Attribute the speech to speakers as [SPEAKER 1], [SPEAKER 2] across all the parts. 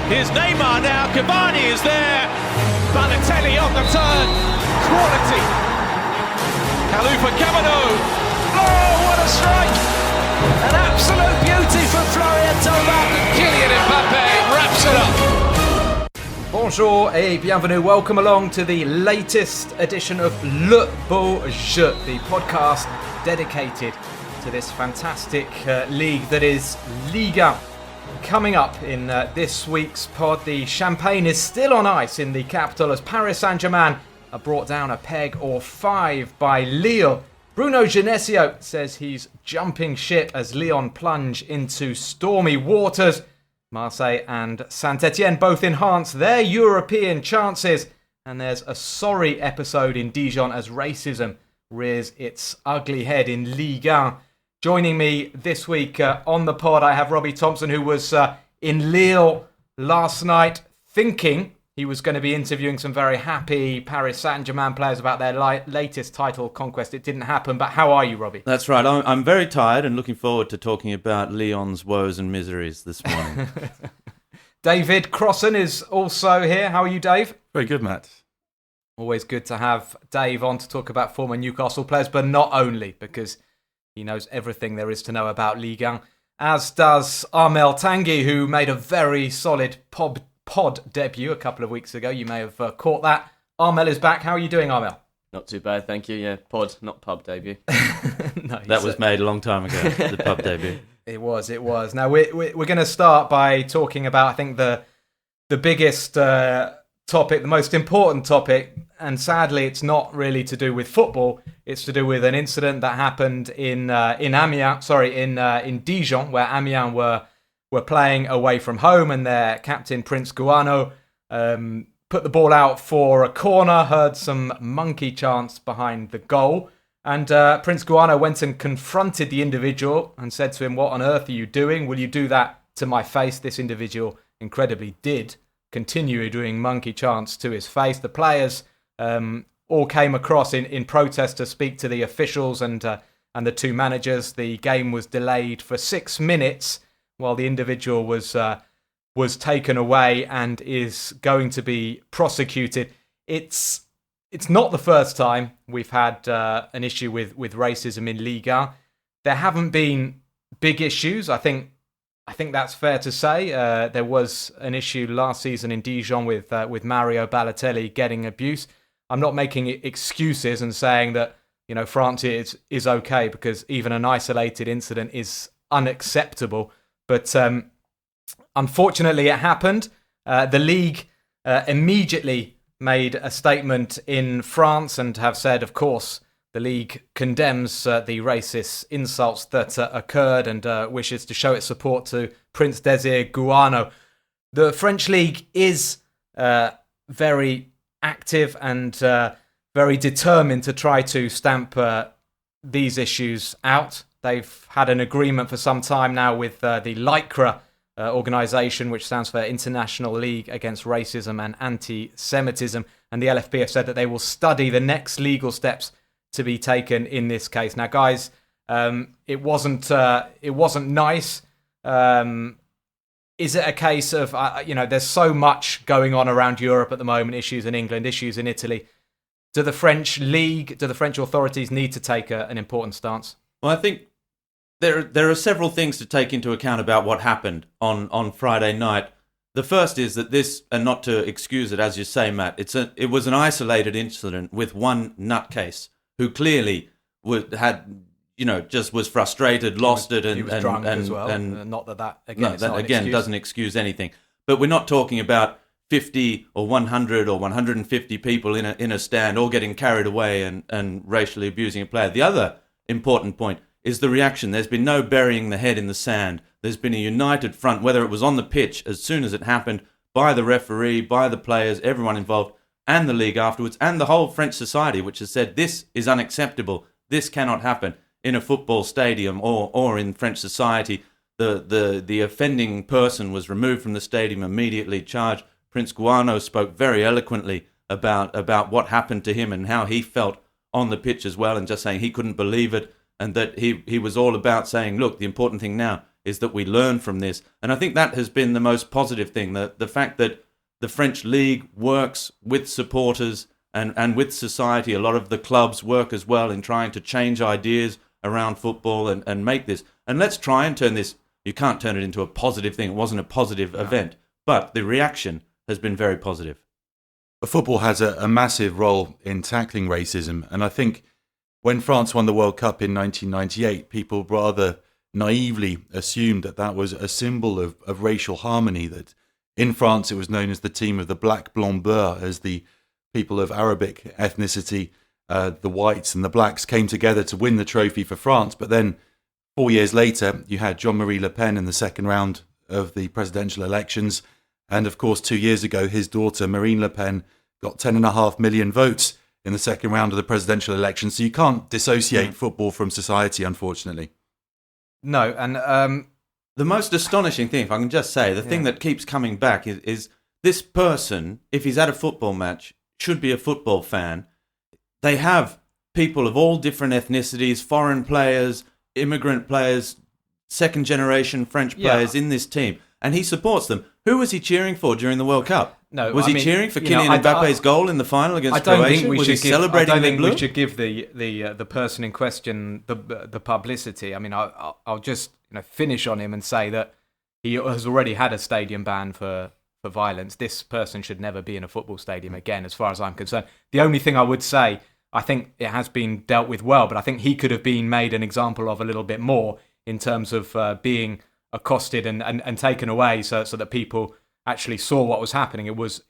[SPEAKER 1] Here's Neymar now, Cavani is there, Balotelli on the turn, quality. Kalufa Kamano, oh what a strike! An absolute beauty from Florian Thauvin. Kylian Mbappe wraps it up.
[SPEAKER 2] Bonjour et bienvenue, welcome along to the latest edition of Le Beau Jeu, the podcast dedicated to this fantastic league that is Liga. Coming up in this week's pod, the champagne is still on ice in the capital as Paris Saint-Germain are brought down a peg or 5 by Lille. Bruno Genesio says he's jumping ship as Lyon plunge into stormy waters. Marseille and Saint-Etienne both enhance their European chances. And there's a sorry episode in Dijon as racism rears its ugly head in Ligue 1. Joining me this week on the pod, I have Robbie Thompson, who was in Lille last night thinking he was going to be interviewing some very happy Paris Saint-Germain players about their latest title conquest. It didn't happen, but how are you, Robbie?
[SPEAKER 3] That's right. I'm very tired and looking forward to talking about Lyon's woes and miseries this morning.
[SPEAKER 2] David Crossan is also here. How are you, Dave?
[SPEAKER 4] Very good, Matt.
[SPEAKER 2] Always good to have Dave on to talk about former Newcastle players, but not only, because he knows everything there is to know about Ligue 1, as does Armel Tanguy, who made a very solid pod debut a couple of weeks ago. You may have caught that. Armel is back. How are you doing, Armel?
[SPEAKER 5] Not too bad, thank you. Yeah, pod, not pub debut.
[SPEAKER 2] No,
[SPEAKER 3] that was made a long time ago, the pub debut.
[SPEAKER 2] It was. Now, we're going to start by talking about, I think, the biggest topic, the most important topic, and sadly it's not really to do with football. It's to do with an incident that happened in Dijon, where Amiens were playing away from home, and their captain Prince Guano put the ball out for a corner, heard some monkey chants behind the goal, and Prince Guano went and confronted the individual and said to him, "What on earth are you doing? Will you do that to my face?" This individual incredibly did continue doing monkey chants to his face. The players all came across in protest to speak to the officials and the two managers. The game was delayed for 6 minutes while the individual was taken away and is going to be prosecuted. It's not the first time we've had an issue with racism in Liga. There haven't been big issues. I think that's fair to say. There was an issue last season in Dijon with Mario Balotelli getting abuse. I'm not making excuses and saying that France is okay, because even an isolated incident is unacceptable. But unfortunately, it happened. The league immediately made a statement in France and have said, of course, the league condemns the racist insults that occurred and wishes to show its support to Prince Désiré Guano. The French league is very active and very determined to try to stamp these issues out. They've had an agreement for some time now with the LICRA organisation, which stands for International League Against Racism and Anti-Semitism, and the LFP have said that they will study the next legal steps to be taken in this case. Now, guys, it wasn't nice. Is it a case of there's so much going on around Europe at the moment? Issues in England, issues in Italy. Do the French league, do the French authorities need to take an important stance?
[SPEAKER 3] Well, I think there are several things to take into account about what happened on Friday night. The first is that this, and not to excuse it, as you say, Matt, it was an isolated incident with one nutcase who clearly just was frustrated, lost it, and
[SPEAKER 2] he was drunk as well.
[SPEAKER 3] And
[SPEAKER 2] not that again.
[SPEAKER 3] That doesn't excuse anything. But we're not talking about 50 or 100 or 150 people in a stand all getting carried away and racially abusing a player. The other important point is the reaction. There's been no burying the head in the sand. There's been a united front, whether it was on the pitch as soon as it happened, by the referee, by the players, everyone involved, and the league afterwards, and the whole French society, which has said this is unacceptable. This cannot happen in a football stadium or in French society. The offending person was removed from the stadium, immediately charged. Prince Guano spoke very eloquently about what happened to him and how he felt on the pitch as well, and just saying he couldn't believe it, and that he was all about saying, look, the important thing now is that we learn from this. And I think that has been the most positive thing, the fact that the French league works with supporters and with society. A lot of the clubs work as well in trying to change ideas around football and make this. And let's try and turn this, you can't turn it into a positive thing. It wasn't a positive event, but the reaction has been very positive.
[SPEAKER 4] Football has a massive role in tackling racism, and I think when France won the World Cup in 1998, people rather naively assumed that that was a symbol of racial harmony, that in France it was known as the team of the Black Blanc Bleu, as the people of Arabic ethnicity, the whites and the blacks came together to win the trophy for France. But then 4 years later, you had Jean-Marie Le Pen in the second round of the presidential elections. And of course, 2 years ago, his daughter, Marine Le Pen, got 10.5 million votes in the second round of the presidential election. So you can't dissociate football from society, unfortunately.
[SPEAKER 2] No, and
[SPEAKER 3] the most astonishing thing, if I can just say, the thing that keeps coming back is this person, if he's at a football match, should be a football fan. They have people of all different ethnicities, foreign players, immigrant players, second generation French players in this team, and he supports them. Who was he cheering for during the World Cup?
[SPEAKER 2] No,
[SPEAKER 3] was he cheering for Kylian Mbappe's goal in the final against Croatia?
[SPEAKER 2] I don't think we should give the person in question the publicity. I mean, I'll just finish on him and say that he has already had a stadium ban for violence. This person should never be in a football stadium again, as far as I'm concerned. The only thing I would say, I think it has been dealt with well, but I think he could have been made an example of a little bit more in terms of being accosted and taken away so that people actually saw what was happening. It was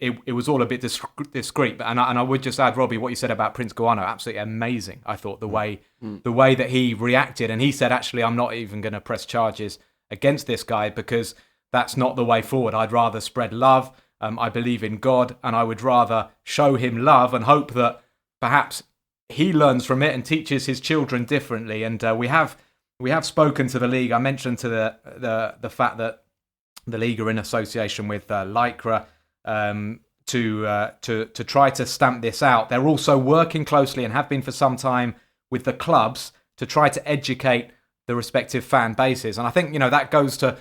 [SPEAKER 2] all a bit discreet. And I would just add, Robbie, what you said about Prince Guano, absolutely amazing. I thought the way that he reacted, and he said, actually, I'm not even going to press charges against this guy because that's not the way forward. I'd rather spread love. I believe in God, and I would rather show him love and hope that perhaps he learns from it and teaches his children differently. And we have spoken to the league. I mentioned to the fact that the league are in association with Lycra to try to stamp this out. They're also working closely and have been for some time with the clubs to try to educate the respective fan bases. And I think that goes to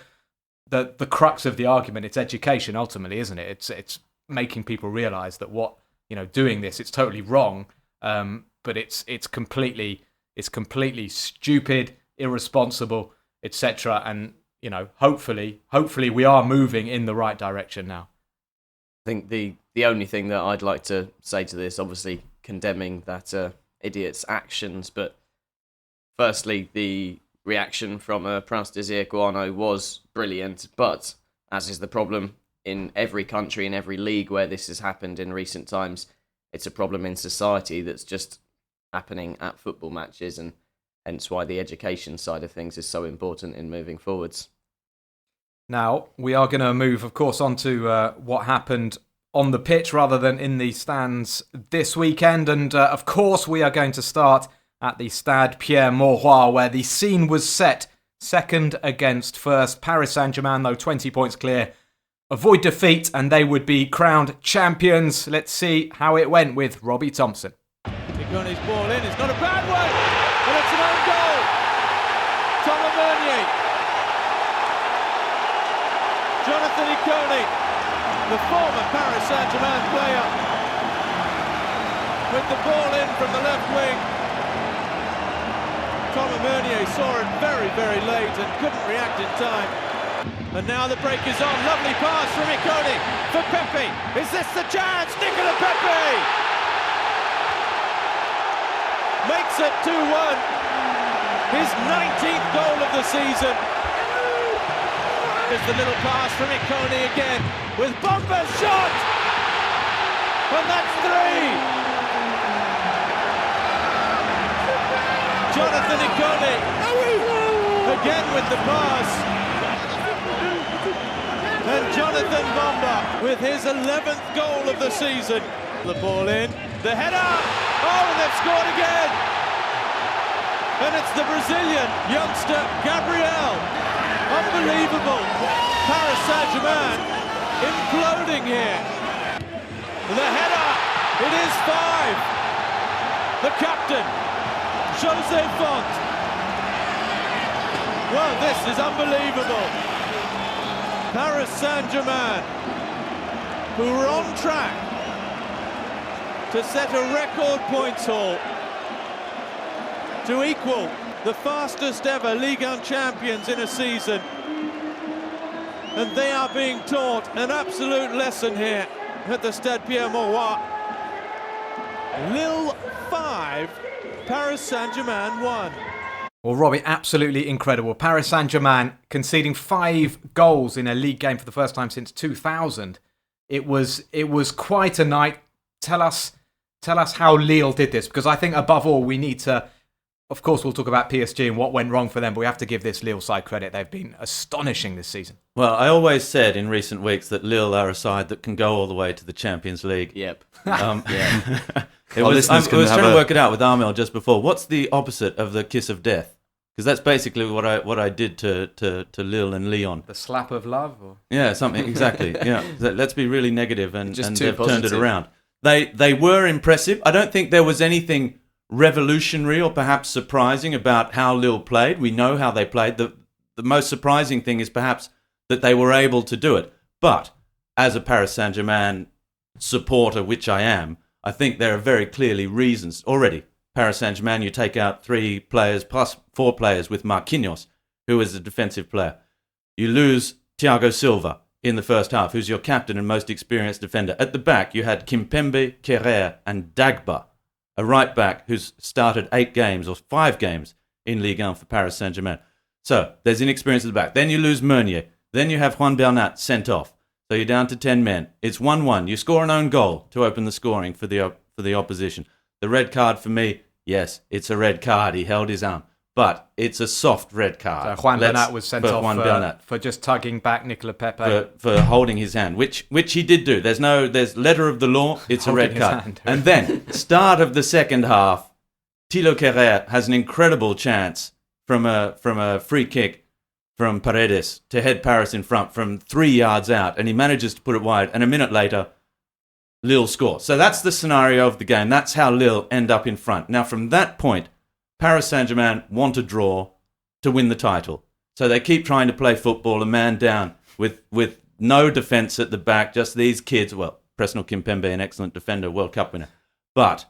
[SPEAKER 2] the crux of the argument. It's education ultimately, isn't it? It's making people realise that doing this, it's totally wrong. But it's completely stupid, irresponsible, etc. And hopefully we are moving in the right direction now.
[SPEAKER 5] I think the only thing that I'd like to say to this, obviously condemning that idiot's actions, but firstly, the reaction from Prince Désiré Guano was brilliant, but as is the problem in every country, in every league where this has happened in recent times, it's a problem in society that's just happening at football matches, and hence why the education side of things is so important in moving forwards.
[SPEAKER 2] Now, we are going to move, of course, on to what happened on the pitch rather than in the stands this weekend. And, of course, we are going to start at the Stade Pierre-Mauroy, where the scene was set second against first. Paris Saint-Germain, though, 20 points clear, avoid defeat, and they would be crowned champions. Let's see how it went with Robbie Thompson.
[SPEAKER 1] His ball in, it's not a bad one, and it's an own goal. Thomas Meunier. Jonathan Ikone, the former Paris Saint-Germain player, with the ball in from the left wing. Thomas Meunier saw it very, very late and couldn't react in time. And now the break is on. Lovely pass from Ikone for Pepe. Is this the chance? Nicolas Pepe makes it 2-1. His 19th goal of the season. There's the little pass from Ikone again with Bomba's shot. And that's 3. Jonathan Ikone again with the pass. And Jonathan Bomba with his 11th goal of the season. The ball in, the header. Oh, and they've scored again. And it's the Brazilian youngster Gabriel. Unbelievable. Paris Saint-Germain imploding here. The header. It is 5. The captain, José Font. Well, this is unbelievable. Paris Saint-Germain, who were on track to set a record points haul to equal the fastest ever Ligue 1 champions in a season. And they are being taught an absolute lesson here at the Stade Pierre-Mauroy. Lille 5, Paris Saint-Germain 1.
[SPEAKER 2] Well, Robbie, absolutely incredible. Paris Saint-Germain conceding 5 goals in a league game for the first time since 2000. It was quite a night. Tell us how Lille did this, because I think above all we need to. Of course, we'll talk about PSG and what went wrong for them, but we have to give this Lille side credit. They've been astonishing this season.
[SPEAKER 3] Well, I always said in recent weeks that Lille are a side that can go all the way to the Champions League.
[SPEAKER 5] Yep.
[SPEAKER 3] Yeah. I
[SPEAKER 4] Our
[SPEAKER 3] was
[SPEAKER 4] listeners can
[SPEAKER 3] trying
[SPEAKER 4] have
[SPEAKER 3] to
[SPEAKER 4] a-
[SPEAKER 3] work it out with Armel just before. What's the opposite of the kiss of death? Because that's basically what I did to Lille and Lyon.
[SPEAKER 2] The slap of love? Or?
[SPEAKER 3] Yeah, something exactly. Yeah, let's be really negative, and
[SPEAKER 5] Just
[SPEAKER 3] and
[SPEAKER 5] too
[SPEAKER 3] they've turned it
[SPEAKER 5] positive.
[SPEAKER 3] around. They were impressive. I don't think there was anything revolutionary or perhaps surprising about how Lille played. We know how they played. The most surprising thing is perhaps that they were able to do it. But as a Paris Saint-Germain supporter, which I am, I think there are very clearly reasons already. Paris Saint-Germain, you take out 3 players plus 4 players with Marquinhos, who is a defensive player. You lose Thiago Silva in the first half, who's your captain and most experienced defender. At the back, you had Kimpembe, Kerrer, and Dagba, a right back who's started 8 games or 5 games in Ligue 1 for Paris Saint-Germain. So there's inexperience at the back. Then you lose Meunier. Then you have Juan Bernat sent off. So you're down to 10 men. It's 1-1. You score an own goal to open the scoring for the opposition. The red card for me, yes, it's a red card. He held his arm. But it's a soft red card.
[SPEAKER 2] So Juan Bernat was sent
[SPEAKER 3] for
[SPEAKER 2] off
[SPEAKER 3] Juan Bernat.
[SPEAKER 2] for just tugging back Nicolas Pepe.
[SPEAKER 3] For holding his hand, which he did do. There's letter of the law. It's a
[SPEAKER 2] Holding
[SPEAKER 3] red
[SPEAKER 2] his
[SPEAKER 3] card.
[SPEAKER 2] hand.
[SPEAKER 3] And then start of the second half, Thilo Kerrer has an incredible chance from a free kick from Paredes to head Paris in front from 3 yards out, and he manages to put it wide. And a minute later, Lille score. So that's the scenario of the game. That's how Lille end up in front. Now, from that point, Paris Saint-Germain want to draw to win the title. So they keep trying to play football, a man down, with no defence at the back, just these kids. Well, Presnel Kimpembe, an excellent defender, World Cup winner. But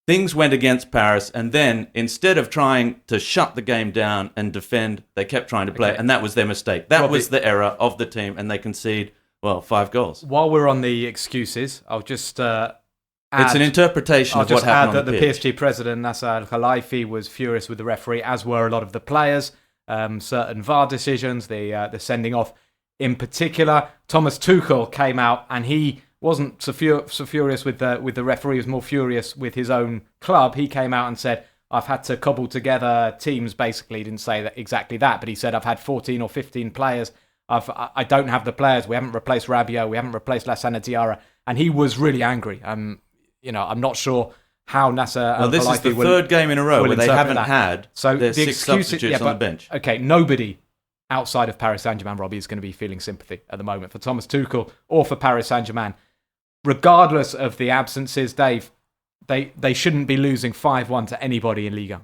[SPEAKER 3] things went against Paris, and then instead of trying to shut the game down and defend, they kept trying to play, and that was their mistake. That was the error of the team, and they concede, 5 goals.
[SPEAKER 2] While we're on the excuses, I'll just
[SPEAKER 3] It's an interpretation
[SPEAKER 2] I'll
[SPEAKER 3] of what
[SPEAKER 2] just add
[SPEAKER 3] happened
[SPEAKER 2] that
[SPEAKER 3] on
[SPEAKER 2] the
[SPEAKER 3] the pitch.
[SPEAKER 2] PSG president, Nasser Al-Khelaifi, was furious with the referee, as were a lot of the players. Certain VAR decisions, the sending off in particular. Thomas Tuchel came out and he wasn't so furious with the referee. He was more furious with his own club. He came out and said, I've had to cobble together teams, basically. He didn't say that exactly that, but he said, I've had 14 or 15 players. I don't have the players. We haven't replaced Rabiot. We haven't replaced Lassana Diarra. And he was really angry. I'm not sure how Nasser
[SPEAKER 3] Well, this is
[SPEAKER 2] Al-Khelaifi
[SPEAKER 3] the third game in a row
[SPEAKER 2] will
[SPEAKER 3] where they
[SPEAKER 2] interpret
[SPEAKER 3] haven't
[SPEAKER 2] that.
[SPEAKER 3] had
[SPEAKER 2] So
[SPEAKER 3] their
[SPEAKER 2] the
[SPEAKER 3] 6
[SPEAKER 2] excuse,
[SPEAKER 3] substitutes on the bench.
[SPEAKER 2] Okay, nobody outside of Paris Saint-Germain, Robbie, is going to be feeling sympathy at the moment for Thomas Tuchel or for Paris Saint-Germain. Regardless of the absences, Dave, they shouldn't be losing 5-1 to anybody in Liga.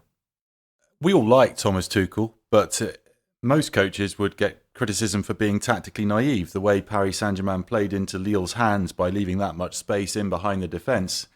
[SPEAKER 4] We all like Thomas Tuchel, but most coaches would get criticism for being tactically naive. The way Paris Saint-Germain played into Lille's hands by leaving that much space in behind the defence.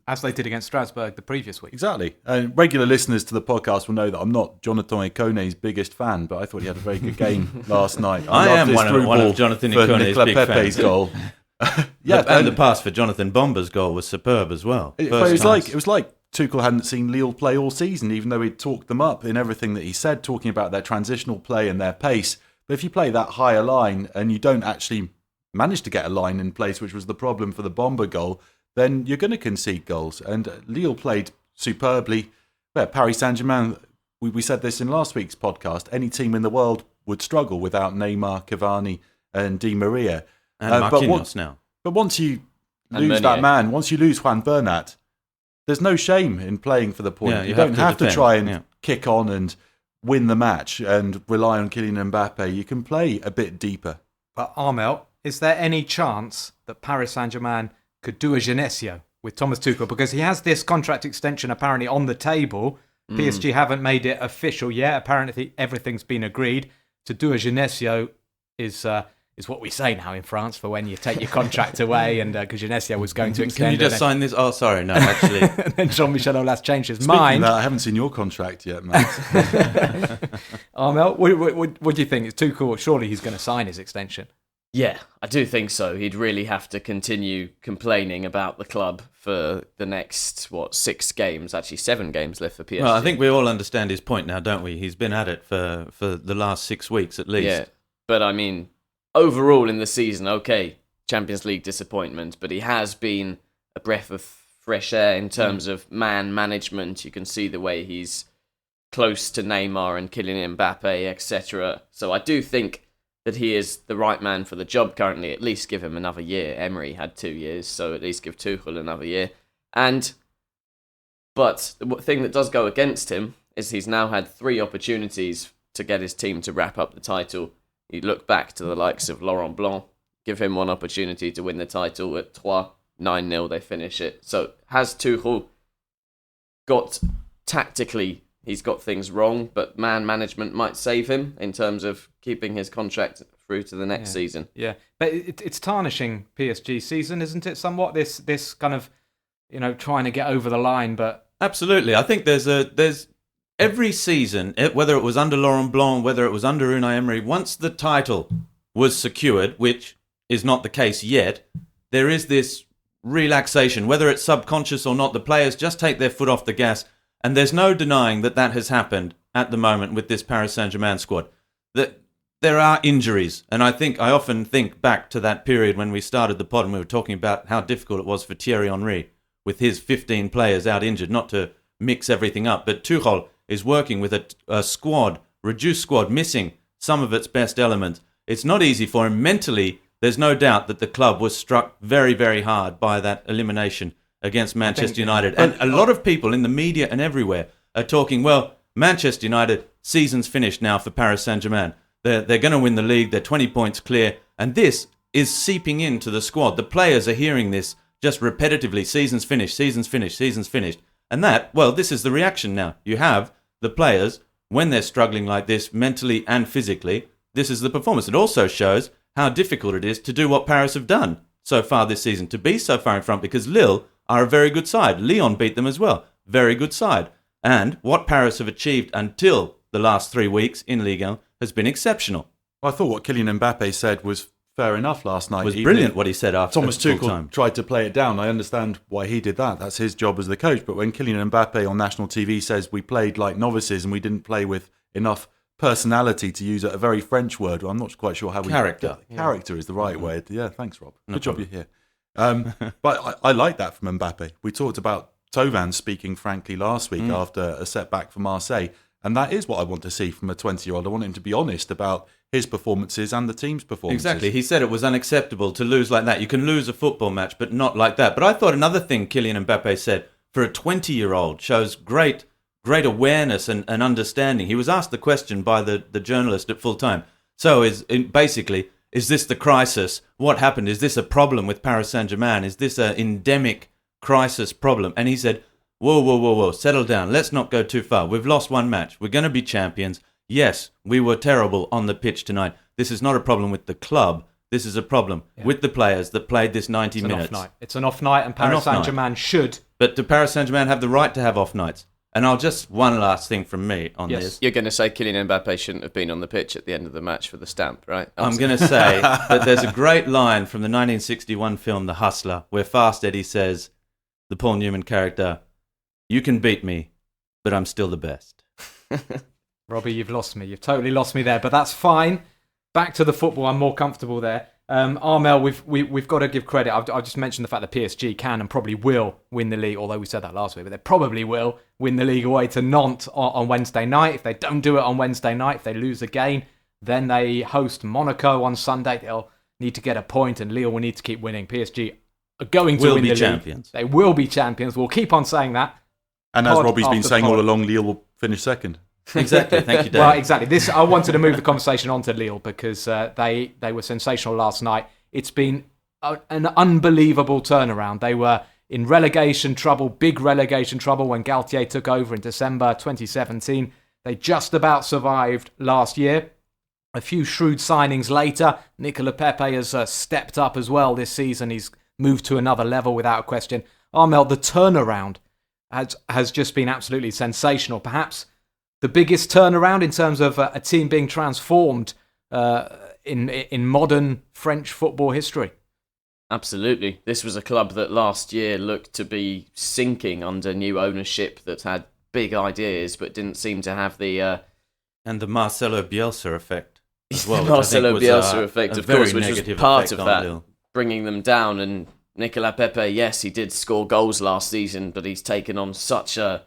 [SPEAKER 2] As they did against Strasbourg the previous week.
[SPEAKER 4] Exactly. And regular listeners to the podcast will know that I'm not Jonathan Ikone's biggest fan, but I thought he had a very good game last night.
[SPEAKER 3] I
[SPEAKER 4] loved
[SPEAKER 3] am
[SPEAKER 4] his
[SPEAKER 3] one
[SPEAKER 4] through
[SPEAKER 3] of
[SPEAKER 4] ball
[SPEAKER 3] Jonathan
[SPEAKER 4] for
[SPEAKER 3] Ikone's
[SPEAKER 4] Nicolas
[SPEAKER 3] big
[SPEAKER 4] Pepe's
[SPEAKER 3] fans.
[SPEAKER 4] goal.
[SPEAKER 3] And the pass for Jonathan Bomber's goal was superb as well.
[SPEAKER 4] It
[SPEAKER 3] First
[SPEAKER 4] was
[SPEAKER 3] pass.
[SPEAKER 4] like Tuchel hadn't seen Lille play all season, even though he'd talked them up in everything that he said, talking about their transitional play and their pace. But if you play that higher line and you don't actually manage to get a line in place, which was the problem for the Bomber goal, then you're going to concede goals. And Lille played superbly. Paris Saint-Germain, we said this in last week's podcast, any team in the world would struggle without Neymar, Cavani and Di Maria.
[SPEAKER 3] And Marquinhos now.
[SPEAKER 4] But once you
[SPEAKER 5] And
[SPEAKER 4] lose that
[SPEAKER 5] Meunier.
[SPEAKER 4] man, once you lose Juan Bernat, there's no shame in playing for the point.
[SPEAKER 3] Yeah,
[SPEAKER 4] you
[SPEAKER 3] you
[SPEAKER 4] don't
[SPEAKER 3] have to
[SPEAKER 4] have to
[SPEAKER 3] defend,
[SPEAKER 4] try and
[SPEAKER 3] yeah.
[SPEAKER 4] kick on and win the match and rely on Kylian Mbappe. You can play a bit deeper.
[SPEAKER 2] But Armel, is there any chance that Paris Saint-Germain could do a Genesio with Thomas Tuchel? Because he has this contract extension apparently on the table. PSG haven't made it official yet. Apparently, everything's been agreed. To do a Genesio is what we say now in France for when you take your contract away, and because Genesio was going to extend.
[SPEAKER 3] Can you just sign this? Oh, sorry, no, actually.
[SPEAKER 2] And then Jean-Michel Aulas changed his
[SPEAKER 4] Speaking
[SPEAKER 2] mind.
[SPEAKER 4] of that, I haven't seen your contract yet, Matt.
[SPEAKER 2] Armel, what do you think? It's too cool. Surely he's going to sign his extension.
[SPEAKER 5] Yeah, I do think so. He'd really have to continue complaining about the club for the next, 6 games? Actually, 7 games left for PSG.
[SPEAKER 3] Well, I think we all understand his point now, don't we? He's been at it for the last 6 weeks at least.
[SPEAKER 5] Yeah, but I mean, overall in the season, okay, Champions League disappointment, but he has been a breath of fresh air in terms of man management. You can see the way he's close to Neymar and Kylian Mbappe, etc. So I do think that he is the right man for the job currently. At least give him another year. Emery had 2 years, so at least give Tuchel another year. But the thing that does go against him is he's now had 3 opportunities to get his team to wrap up the title. You look back to the likes of Laurent Blanc, give him one opportunity to win the title at Troyes, 9-0, they finish it. So has Tuchel got tactically, he's got things wrong, but man management might save him in terms of keeping his contract through to the next season.
[SPEAKER 2] Yeah, but it's tarnishing PSG season, isn't it? Somewhat this kind of trying to get over the line, but
[SPEAKER 3] Absolutely. I think there's every season, whether it was under Laurent Blanc, whether it was under Unai Emery, once the title was secured, which is not the case yet, there is this relaxation, whether it's subconscious or not. The players just take their foot off the gas, and there's no denying that has happened at the moment with this Paris Saint-Germain squad. That there are injuries, and I often think back to that period when we started the pod and we were talking about how difficult it was for Thierry Henry with his 15 players out injured, not to mix everything up. But Tuchel is working with a squad, reduced squad, missing some of its best elements. It's not easy for him mentally. There's no doubt that the club was struck very, very hard by that elimination against Manchester United. And a lot of people in the media and everywhere are talking, well, Manchester United, season's finished now for Paris Saint-Germain. They're going to win the league. They're 20 points clear. And this is seeping into the squad. The players are hearing this just repetitively. Season's finished, season's finished, season's finished. And this is the reaction now. You have the players, when they're struggling like this, mentally and physically, this is the performance. It also shows how difficult it is to do what Paris have done so far this season, to be so far in front, because Lille are a very good side. Lyon beat them as well. Very good side. And what Paris have achieved until the last 3 weeks in Ligue 1 has been exceptional.
[SPEAKER 4] Well, I thought what Kylian Mbappe said was fair enough last night.
[SPEAKER 3] It was brilliant what he said after
[SPEAKER 4] Thomas
[SPEAKER 3] full
[SPEAKER 4] Tuchel
[SPEAKER 3] time.
[SPEAKER 4] tried to play it down. I understand why he did that. That's his job as the coach. But when Kylian Mbappe on national TV says we played like novices and we didn't play with enough personality, to use a very French word, well, I'm not quite sure how we...
[SPEAKER 3] Character.
[SPEAKER 4] Character is the right word. Yeah, thanks, Rob. Good job you're here. But I like that from Mbappe. We talked about Thauvin speaking frankly last week after a setback for Marseille. And that is what I want to see from a 20-year-old. I want him to be honest about his performances and the team's performances.
[SPEAKER 3] Exactly. He said it was unacceptable to lose like that. You can lose a football match, but not like that. But I thought another thing Kylian Mbappe said for a 20-year-old shows great awareness and understanding. He was asked the question by the journalist at full time. So is this the crisis? What happened? Is this a problem with Paris Saint-Germain? Is this an endemic crisis problem? And he said, Whoa, settle down. Let's not go too far. We've lost one match. We're going to be champions. Yes, we were terrible on the pitch tonight. This is not a problem with the club. This is a problem with the players that played this 90 minutes.
[SPEAKER 2] It's an off night, and Paris Saint-Germain should.
[SPEAKER 3] But do Paris Saint-Germain have the right to have off nights? And one last thing from me on this.
[SPEAKER 5] You're going to say Kylian Mbappe shouldn't have been on the pitch at the end of the match for the stamp, right?
[SPEAKER 3] I'm going to say that there's a great line from the 1961 film The Hustler, where Fast Eddie says, the Paul Newman character, "You can beat me, but I'm still the best."
[SPEAKER 2] Robbie, you've lost me. You've totally lost me there, but that's fine. Back to the football. I'm more comfortable there. Armel, we've got to give credit. I've just mentioned the fact that PSG can and probably will win the league, although we said that last week, but they probably will win the league away to Nantes on Wednesday night. If they don't do it on Wednesday night, if they lose again, then they host Monaco on Sunday. They'll need to get a point, and Lille will need to keep winning. PSG are going to win the league.
[SPEAKER 3] Champions.
[SPEAKER 2] They will be champions. We'll keep on saying that.
[SPEAKER 4] And as Robbie's been saying all along, Lille will finish second.
[SPEAKER 3] Exactly. Thank you, Dave.
[SPEAKER 2] Well, exactly. I wanted to move the conversation on to Lille because they were sensational last night. It's been an unbelievable turnaround. They were in relegation trouble, big relegation trouble when Galtier took over in December 2017. They just about survived last year. A few shrewd signings later, Nicolas Pepe has stepped up as well this season. He's moved to another level without question. Armel, the turnaround has just been absolutely sensational. Perhaps the biggest turnaround in terms of a team being transformed in modern French football history.
[SPEAKER 5] Absolutely. This was a club that last year looked to be sinking under new ownership that had big ideas but didn't seem to have the...
[SPEAKER 3] And the Marcelo Bielsa effect as well.
[SPEAKER 5] The Marcelo Bielsa effect, of course, which was part of that,
[SPEAKER 3] Lille.
[SPEAKER 5] bringing them down. And Nicolas Pepe, yes, he did score goals last season, but he's taken on such a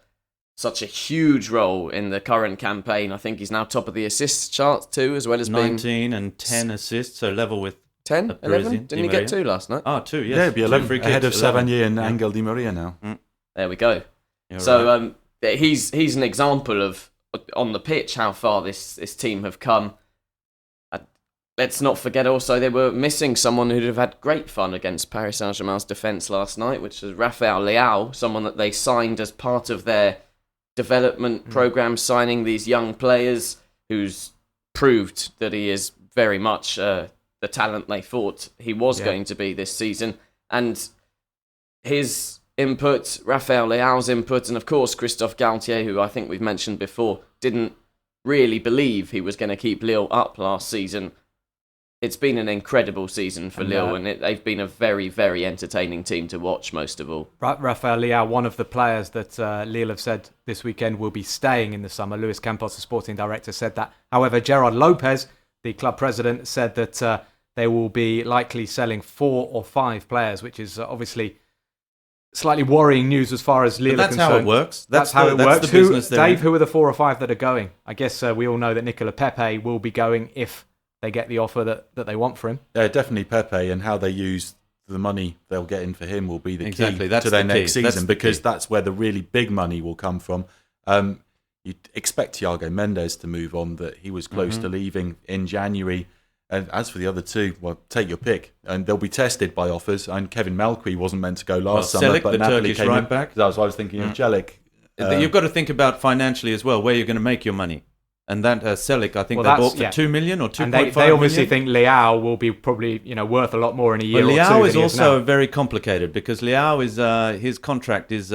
[SPEAKER 5] huge role in the current campaign. I think he's now top of the assists chart too, as well as
[SPEAKER 3] 19 and 10 assists, so level with
[SPEAKER 5] 10, 11? Didn't he get 2 last night?
[SPEAKER 3] Oh, 2, yes.
[SPEAKER 4] Yeah, it'd be 11
[SPEAKER 3] free
[SPEAKER 4] ahead of
[SPEAKER 3] kicks,
[SPEAKER 4] Savanier and Angel Di Maria now.
[SPEAKER 5] There we go.
[SPEAKER 3] You're
[SPEAKER 5] So
[SPEAKER 3] right.
[SPEAKER 5] he's an example of, on the pitch, how far this team have come. Let's not forget also they were missing someone who'd have had great fun against Paris Saint-Germain's defence last night, which was Rafael Leao, someone that they signed as part of their development programme, signing these young players, who's proved that he is very much the talent they thought he was going to be this season. And his input, Rafael Leao's input, and of course Christophe Galtier, who I think we've mentioned before, didn't really believe he was going to keep Lille up last season. It's been an incredible season for Lille, and they've been a very, very entertaining team to watch, most of all.
[SPEAKER 2] Rafael Leao, one of the players that Lille have said this weekend will be staying in the summer. Luis Campos, the sporting director, said that. However, Gerard Lopez, the club president, said that they will be likely selling 4 or 5 players, which is obviously slightly worrying news as far as Lille are concerned.
[SPEAKER 3] That's how it works.
[SPEAKER 2] That's how it works.
[SPEAKER 3] The business
[SPEAKER 2] Dave, who are the 4 or 5 that are going? I guess we all know that Nicolas Pepe will be going if they get the offer that they want for him.
[SPEAKER 4] Yeah, definitely Pepe, and how they use the money they'll get in for him will be the key
[SPEAKER 3] That's
[SPEAKER 4] to their
[SPEAKER 3] the key.
[SPEAKER 4] next
[SPEAKER 3] That's
[SPEAKER 4] season,
[SPEAKER 3] the
[SPEAKER 4] because
[SPEAKER 3] key.
[SPEAKER 4] that's where the really big money will come from. You'd expect Thiago Mendes to move on, that he was close to leaving in January. And as for the other 2, well, take your pick. And they'll be tested by offers. And Kevin Malqui wasn't meant to go last summer,
[SPEAKER 3] Celik,
[SPEAKER 4] but
[SPEAKER 3] the
[SPEAKER 4] Napoli
[SPEAKER 3] Turkish
[SPEAKER 4] came
[SPEAKER 3] right
[SPEAKER 4] in.
[SPEAKER 3] back.
[SPEAKER 4] I was thinking of Celik.
[SPEAKER 3] You've got to think about financially as well, where you're going to make your money. And that Celik, I think they bought for 2 million or 2.5
[SPEAKER 2] and
[SPEAKER 3] million.
[SPEAKER 2] they obviously think Leao will be probably worth a lot more in a year or 2.
[SPEAKER 3] Leao is
[SPEAKER 2] than he
[SPEAKER 3] also
[SPEAKER 2] now.
[SPEAKER 3] very complicated, because Leao is his contract is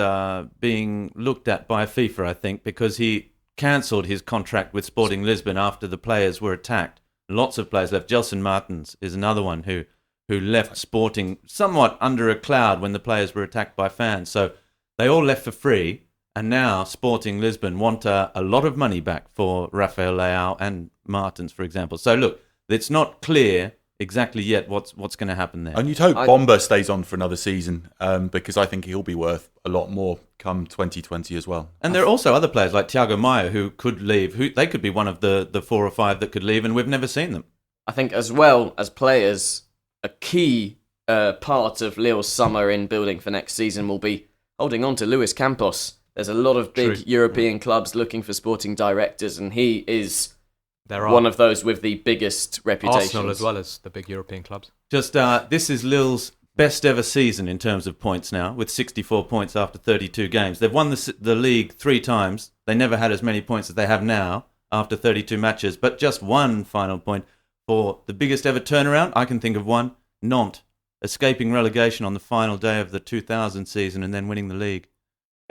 [SPEAKER 3] being looked at by FIFA, I think, because he cancelled his contract with Sporting Lisbon after the players were attacked. Lots of players left. Gelson Martins is another one who left Sporting somewhat under a cloud when the players were attacked by fans. So they all left for free. And now Sporting Lisbon want a lot of money back for Rafael Leao and Martins, for example. So look, it's not clear exactly yet what's going to happen there.
[SPEAKER 4] And you'd hope Bomba stays on for another season, because I think he'll be worth a lot more come 2020 as well.
[SPEAKER 3] And there are also other players like Thiago Maia who could leave. They could be one of the 4 or 5 that could leave, and we've never seen them.
[SPEAKER 5] I think as well as players, a key part of Lille's summer in building for next season will be holding on to Luis Campos. There's a lot of big European clubs looking for sporting directors, and he is one of those with the biggest reputations.
[SPEAKER 2] Arsenal as well as the big European clubs.
[SPEAKER 3] Just this is Lille's best ever season in terms of points now, with 64 points after 32 games. They've won the league 3 times. They never had as many points as they have now after 32 matches, but just one final point for the biggest ever turnaround. I can think of one: Nantes escaping relegation on the final day of the 2000 season and then winning the league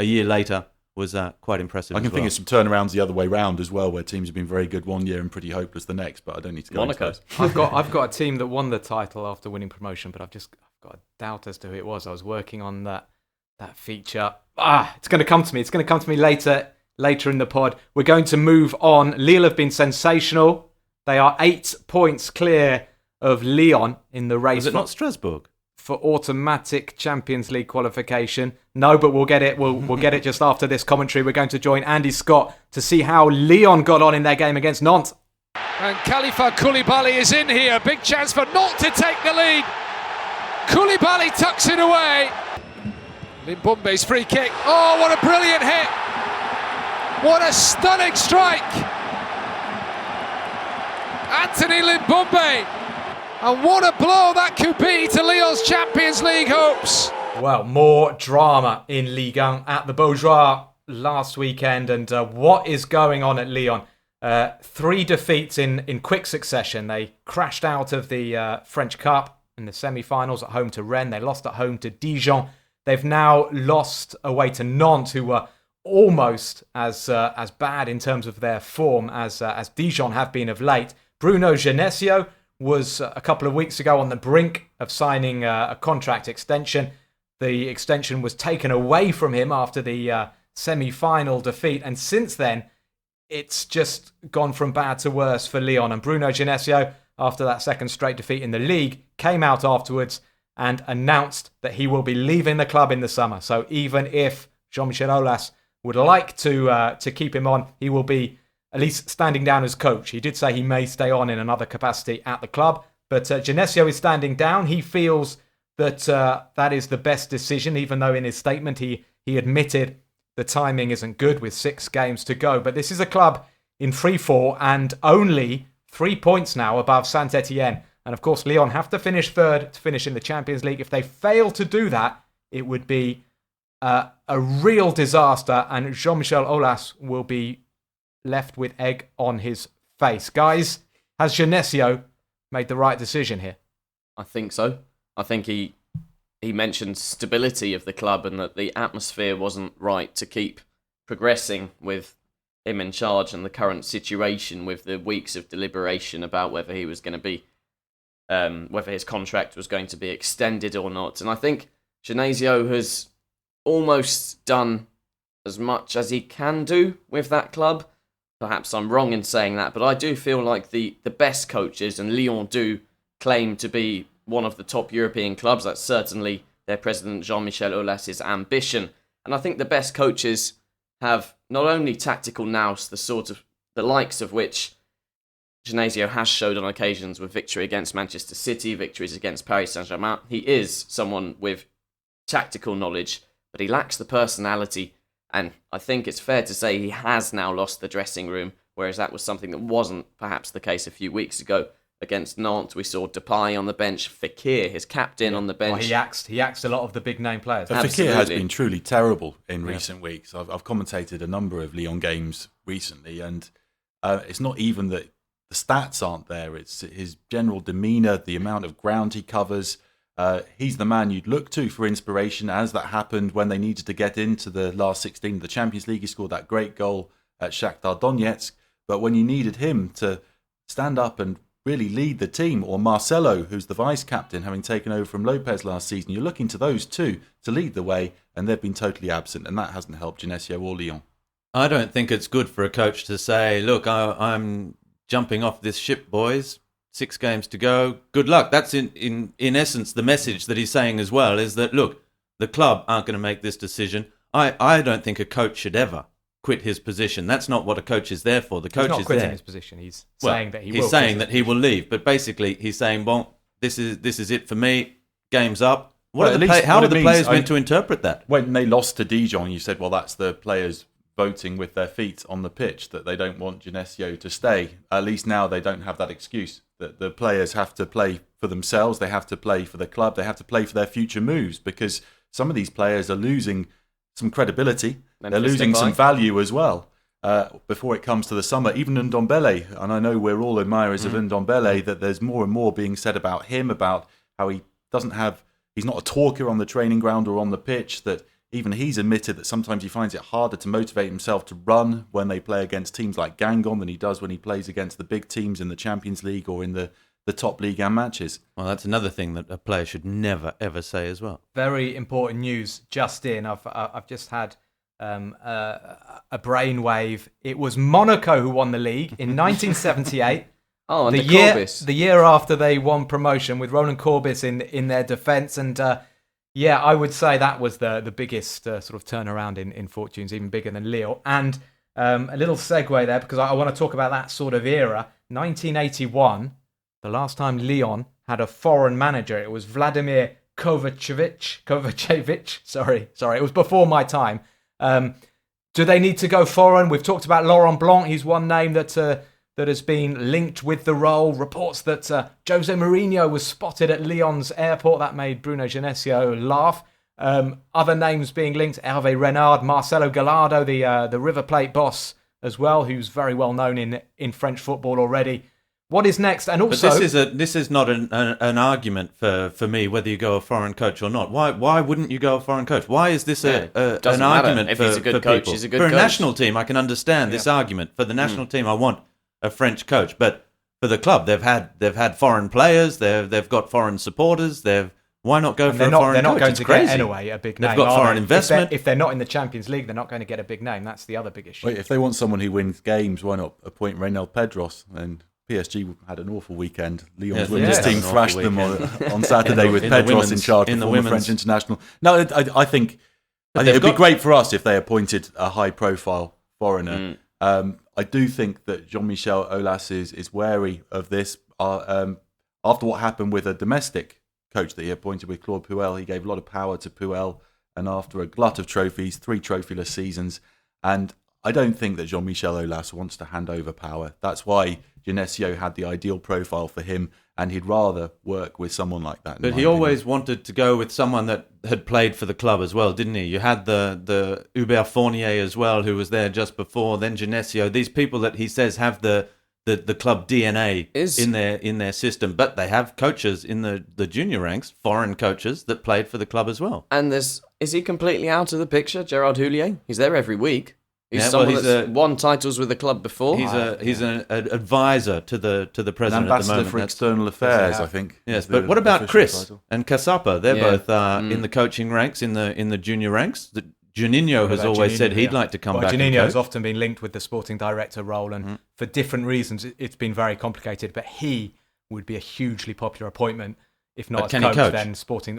[SPEAKER 3] a year later was quite impressive.
[SPEAKER 4] I can think of some turnarounds the other way round as well, where teams have been very good one year and pretty hopeless the next, but I don't need to go into
[SPEAKER 5] Monaco.
[SPEAKER 4] those.
[SPEAKER 2] I've got a team that won the title after winning promotion, but I've got a doubt as to who it was. I was working on that feature. It's going to come to me. It's going to come to me later in the pod. We're going to move on. Lille have been sensational. They are 8 points clear of Lyon in the race.
[SPEAKER 3] Was it not Strasbourg?
[SPEAKER 2] For automatic Champions League qualification. No, but we'll get it. We'll get it just after this commentary. We're going to join Andy Scott to see how Lyon got on in their game against Nantes.
[SPEAKER 1] And Khalifa Koulibaly is in here. Big chance for Nantes to take the lead. Koulibaly tucks it away. Limbumbe's free kick. Oh, what a brilliant hit. What a stunning strike. Anthony Limbumbe. And what a blow that could be to Lyon's Champions League hopes.
[SPEAKER 2] Well, more drama in Ligue 1 at the Beaujoire last weekend. And what is going on at Lyon? 3 defeats in quick succession. They crashed out of the French Cup in the semi-finals at home to Rennes. They lost at home to Dijon. They've now lost away to Nantes, who were almost as bad in terms of their form as Dijon have been of late. Bruno Genesio was a couple of weeks ago on the brink of signing a contract extension. The extension was taken away from him after the semi-final defeat, and since then, it's just gone from bad to worse for Lyon. And Bruno Genesio, after that second straight defeat in the league, came out afterwards and announced that he will be leaving the club in the summer. So even if Jean-Michel Aulas would like to keep him on, he will be at least standing down as coach. He did say he may stay on in another capacity at the club, but Genesio is standing down. He feels that that is the best decision, even though in his statement he admitted the timing isn't good with 6 games to go. But this is a club in free fall and only 3 points now above Saint-Etienne. And of course, Lyon have to finish third to finish in the Champions League. If they fail to do that, it would be a real disaster, and Jean-Michel Aulas will be left with egg on his face. Guys, has Genesio made the right decision here?
[SPEAKER 5] I think so. I think he mentioned stability of the club and that the atmosphere wasn't right to keep progressing with him in charge, and the current situation with the weeks of deliberation about whether he was going to be, whether his contract was going to be extended or not. And I think Genesio has almost done as much as he can do with that club. Perhaps I'm wrong in saying that, but I do feel like the best coaches, and Lyon do claim to be one of the top European clubs. That's certainly their president Jean-Michel Aulas' ambition. And I think the best coaches have not only tactical nous, the likes of which Genesio has showed on occasions with victory against Manchester City, victories against Paris Saint-Germain. He is someone with tactical knowledge, but he lacks the personality. And I think it's fair to say he has now lost the dressing room, whereas that was something that wasn't perhaps the case a few weeks ago. Against Nantes, we saw Depay on the bench, Fekir, his captain, on the bench.
[SPEAKER 2] Well, he axed a lot of the big name players.
[SPEAKER 4] Fekir has been truly terrible in recent weeks. I've commentated a number of Lyon games recently, and it's not even that the stats aren't there. It's his general demeanour, the amount of ground he covers. He's the man you'd look to for inspiration, as that happened when they needed to get into the last 16 of the Champions League. He scored that great goal at Shakhtar Donetsk. But when you needed him to stand up and really lead the team, or Marcelo, who's the vice-captain, having taken over from Lopez last season, you're looking to those two to lead the way, and they've been totally absent, and that hasn't helped Genesio or Lyon.
[SPEAKER 3] I don't think it's good for a coach to say, look, I'm jumping off this ship, boys. 6 games to go. Good luck. That's in essence the message that he's saying as well, is that, look, the club aren't going to make this decision. I don't think a coach should ever quit his position. That's not what a coach is there for. The coach
[SPEAKER 2] he's not
[SPEAKER 3] is
[SPEAKER 2] quitting
[SPEAKER 3] there.
[SPEAKER 2] his position. He's saying that he will.
[SPEAKER 3] He's saying that he will leave, but basically he's saying, well, this is it for me. Game's up. How are the players meant to interpret that?
[SPEAKER 4] When they lost to Dijon, you said, well, that's the players voting with their feet on the pitch that they don't want Genesio to stay. At least now they don't have that excuse. That the players have to play for themselves, they have to play for the club, they have to play for their future moves, because some of these players are losing some credibility, they're losing some value as well before it comes to the summer. Even Ndombele, and I know we're all admirers of Ndombele, that there's more and more being said about him, about how he's not a talker on the training ground or on the pitch, that even he's admitted that sometimes he finds it harder to motivate himself to run when they play against teams like Gangon than he does when he plays against the big teams in the Champions League or in the top league and matches.
[SPEAKER 3] Well, that's another thing that a player should never, ever say as well.
[SPEAKER 2] Very important news just in. I've just had a brainwave. It was Monaco who won the league in 1978.
[SPEAKER 5] Oh, and
[SPEAKER 2] the year after they won promotion, with Roland Courbis in their defence. And yeah, I would say that was the biggest sort of turnaround in fortunes, even bigger than Lille. And a little segue there, because I want to talk about that sort of era. 1981, the last time Lyon had a foreign manager, it was Vladimir Kovacevic. Sorry, it was before my time. Do they need to go foreign? We've talked about Laurent Blanc. He's one name that has been linked with the role. Reports that Jose Mourinho was spotted at Lyon's airport. That made Bruno Genesio laugh. Other names being linked: Hervé Renard, Marcelo Gallardo, the River Plate boss as well, who's very well known in French football already. What is next? And also,
[SPEAKER 3] but this is not an argument for me whether you go a foreign coach or not. Why wouldn't you go a foreign coach? Why is this an argument
[SPEAKER 5] if
[SPEAKER 3] for,
[SPEAKER 5] he's a good
[SPEAKER 3] for
[SPEAKER 5] coach,
[SPEAKER 3] people?
[SPEAKER 5] he's a good
[SPEAKER 3] for
[SPEAKER 5] coach.
[SPEAKER 3] a national team, I can understand this argument. For the national team, I want a French coach, but for the club, they've had foreign players, they've got foreign supporters. Why not go for a foreign coach?
[SPEAKER 2] They're not going
[SPEAKER 3] it's
[SPEAKER 2] to
[SPEAKER 3] crazy.
[SPEAKER 2] get anyway a big name.
[SPEAKER 3] They've got foreign investment.
[SPEAKER 2] If they're not in the Champions League, they're not going to get a big name. That's the other big issue.
[SPEAKER 4] Wait, if they want someone who wins games, why not appoint Reynel Pedros? And PSG had an awful weekend. Lyon's women's team thrashed them on Saturday with Pedros in charge before the French international. No, I think it'd be great for us if they appointed a high-profile foreigner. I do think that Jean-Michel Aulas is wary of this. After what happened with a domestic coach that he appointed with Claude Puel, he gave a lot of power to Puel, and after a glut of trophies, 3 trophyless seasons, and I don't think that Jean-Michel Aulas wants to hand over power. That's why Genesio had the ideal profile for him, and he'd rather work with someone like that.
[SPEAKER 3] But he always wanted to go with someone that had played for the club as well, didn't he? You had the Hubert Fournier as well, who was there just before, then Genesio. These people that he says have the club DNA in their system, but they have coaches in the junior ranks, foreign coaches that played for the club as well.
[SPEAKER 5] And is he completely out of the picture, Gerard Houllier? He's there every week. He's someone that's won titles with the club before.
[SPEAKER 3] He's an advisor to the president
[SPEAKER 4] an
[SPEAKER 3] at the
[SPEAKER 4] ambassador
[SPEAKER 3] moment.
[SPEAKER 4] for external affairs, I think.
[SPEAKER 3] Yes, but what about Chris and Casapa? They're both in the coaching ranks, in the junior ranks. Juninho has always said he'd like to come back.
[SPEAKER 2] Juninho has often been linked with the sporting director role, and for different reasons, it's been very complicated. But he would be a hugely popular appointment, if not as coach, then sporting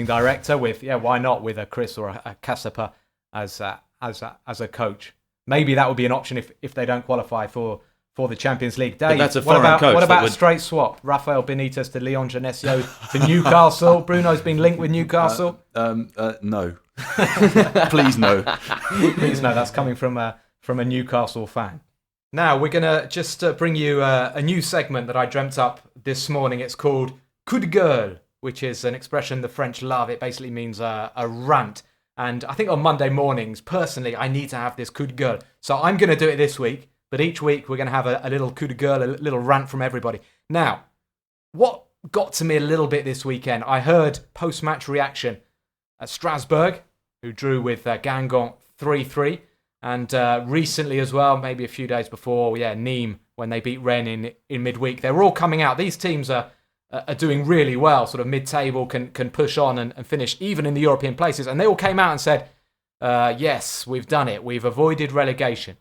[SPEAKER 2] director with why not with a Chris or a Casapa as a coach. Maybe that would be an option if they don't qualify for the Champions League. Dave,
[SPEAKER 3] but that's a foreign coach.
[SPEAKER 2] What about a straight swap? Rafael Benitez to Lyon, Genesio to Newcastle. Bruno's been linked with Newcastle.
[SPEAKER 4] No. Please no.
[SPEAKER 2] Please no. That's coming from a Newcastle fan. Now we're gonna just bring you a new segment that I dreamt up this morning. It's called coup de gueule, which is an expression the French love. It basically means a rant. And I think on Monday mornings, personally, I need to have this coup de gueule. So I'm going to do it this week, but each week we're going to have a little coup de gueule, a little rant from everybody. Now, what got to me a little bit this weekend, I heard post-match reaction at Strasbourg, who drew with Guingamp 3-3, and recently as well, maybe a few days before, Nîmes, when they beat Rennes in midweek. They were all coming out. These teams are doing really well, sort of mid-table, can push on and finish even in the European places. And they all came out and said, yes, we've done it. We've avoided relegation.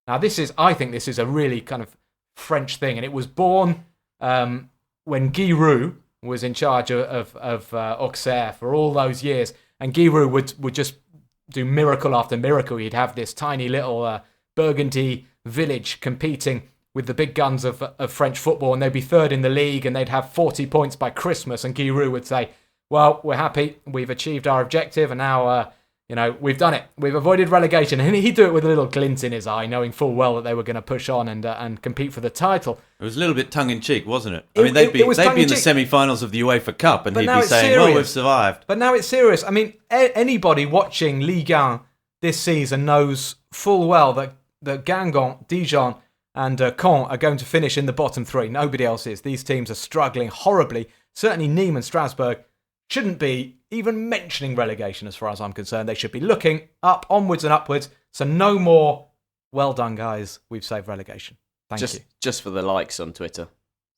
[SPEAKER 2] Now, I think this is a really kind of French thing. And it was born when Giroud was in charge of Auxerre for all those years. And Giroud would just do miracle after miracle. He'd have this tiny little Burgundy village competing with the big guns of French football, and they'd be third in the league, and they'd have 40 points by Christmas, and Giroud would say, well, we're happy, we've achieved our objective, and now, we've done it. We've avoided relegation. And he'd do it with a little glint in his eye, knowing full well that they were going to push on and compete for the title.
[SPEAKER 3] It was a little bit tongue-in-cheek, wasn't it? I mean, they'd be in the semi-finals of the UEFA Cup, and he'd be saying, well, we've survived.
[SPEAKER 2] But now it's serious. I mean, anybody watching Ligue 1 this season knows full well that Guingamp, Dijon, and Caen are going to finish in the bottom 3. Nobody else is. These teams are struggling horribly. Certainly Nîmes and Strasbourg shouldn't be even mentioning relegation as far as I'm concerned. They should be looking up, onwards and upwards. So no more, well done, guys. We've saved relegation. Thank you.
[SPEAKER 5] Just for the likes on Twitter.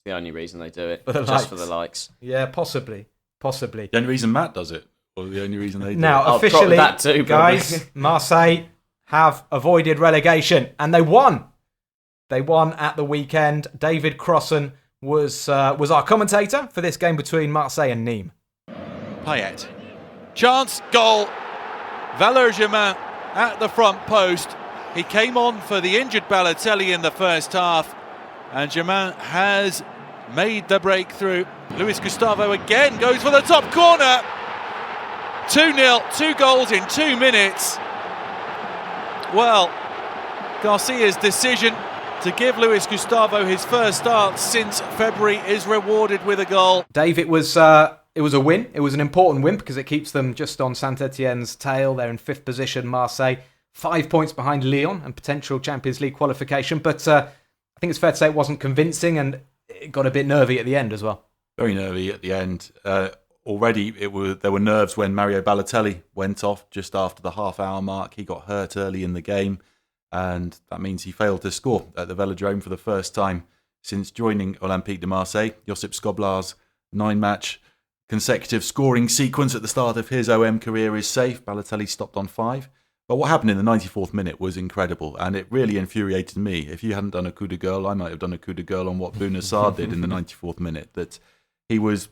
[SPEAKER 5] The only reason they do it.
[SPEAKER 2] For the likes. Yeah, possibly.
[SPEAKER 4] The only reason Matt does it, or the only reason they do
[SPEAKER 2] now,
[SPEAKER 4] it.
[SPEAKER 2] Now, officially,
[SPEAKER 5] that too,
[SPEAKER 2] guys, Marseille have avoided relegation. And they won. They won at the weekend. David Crossan was our commentator for this game between Marseille and Nîmes.
[SPEAKER 1] Payet. Chance, goal. Valère-Germain at the front post. He came on for the injured Balotelli in the first half, and Germain has made the breakthrough. Luis Gustavo again goes for the top corner. 2-0, 2 goals in 2 minutes. Well, Garcia's decision to give Luis Gustavo his first start since February is rewarded with a goal.
[SPEAKER 2] Dave, it was It was a win. It was an important win because it keeps them just on Saint-Etienne's tail. They're in 5th position, Marseille, 5 points behind Lyon and potential Champions League qualification. But I think it's fair to say it wasn't convincing and it got a bit nervy at the end as well.
[SPEAKER 4] Very nervy at the end. Already there were nerves when Mario Balotelli went off just after the half-hour mark. He got hurt early in the game, and that means he failed to score at the Velodrome for the first time since joining Olympique de Marseille. Josip Skoblar's 9-match consecutive scoring sequence at the start of his OM career is safe. Balotelli stopped on 5. But what happened in the 94th minute was incredible, and it really infuriated me. If you hadn't done a coup de gueule, I might have done a coup de gueule on what Bouna Sarr did in the 94th minute. That he was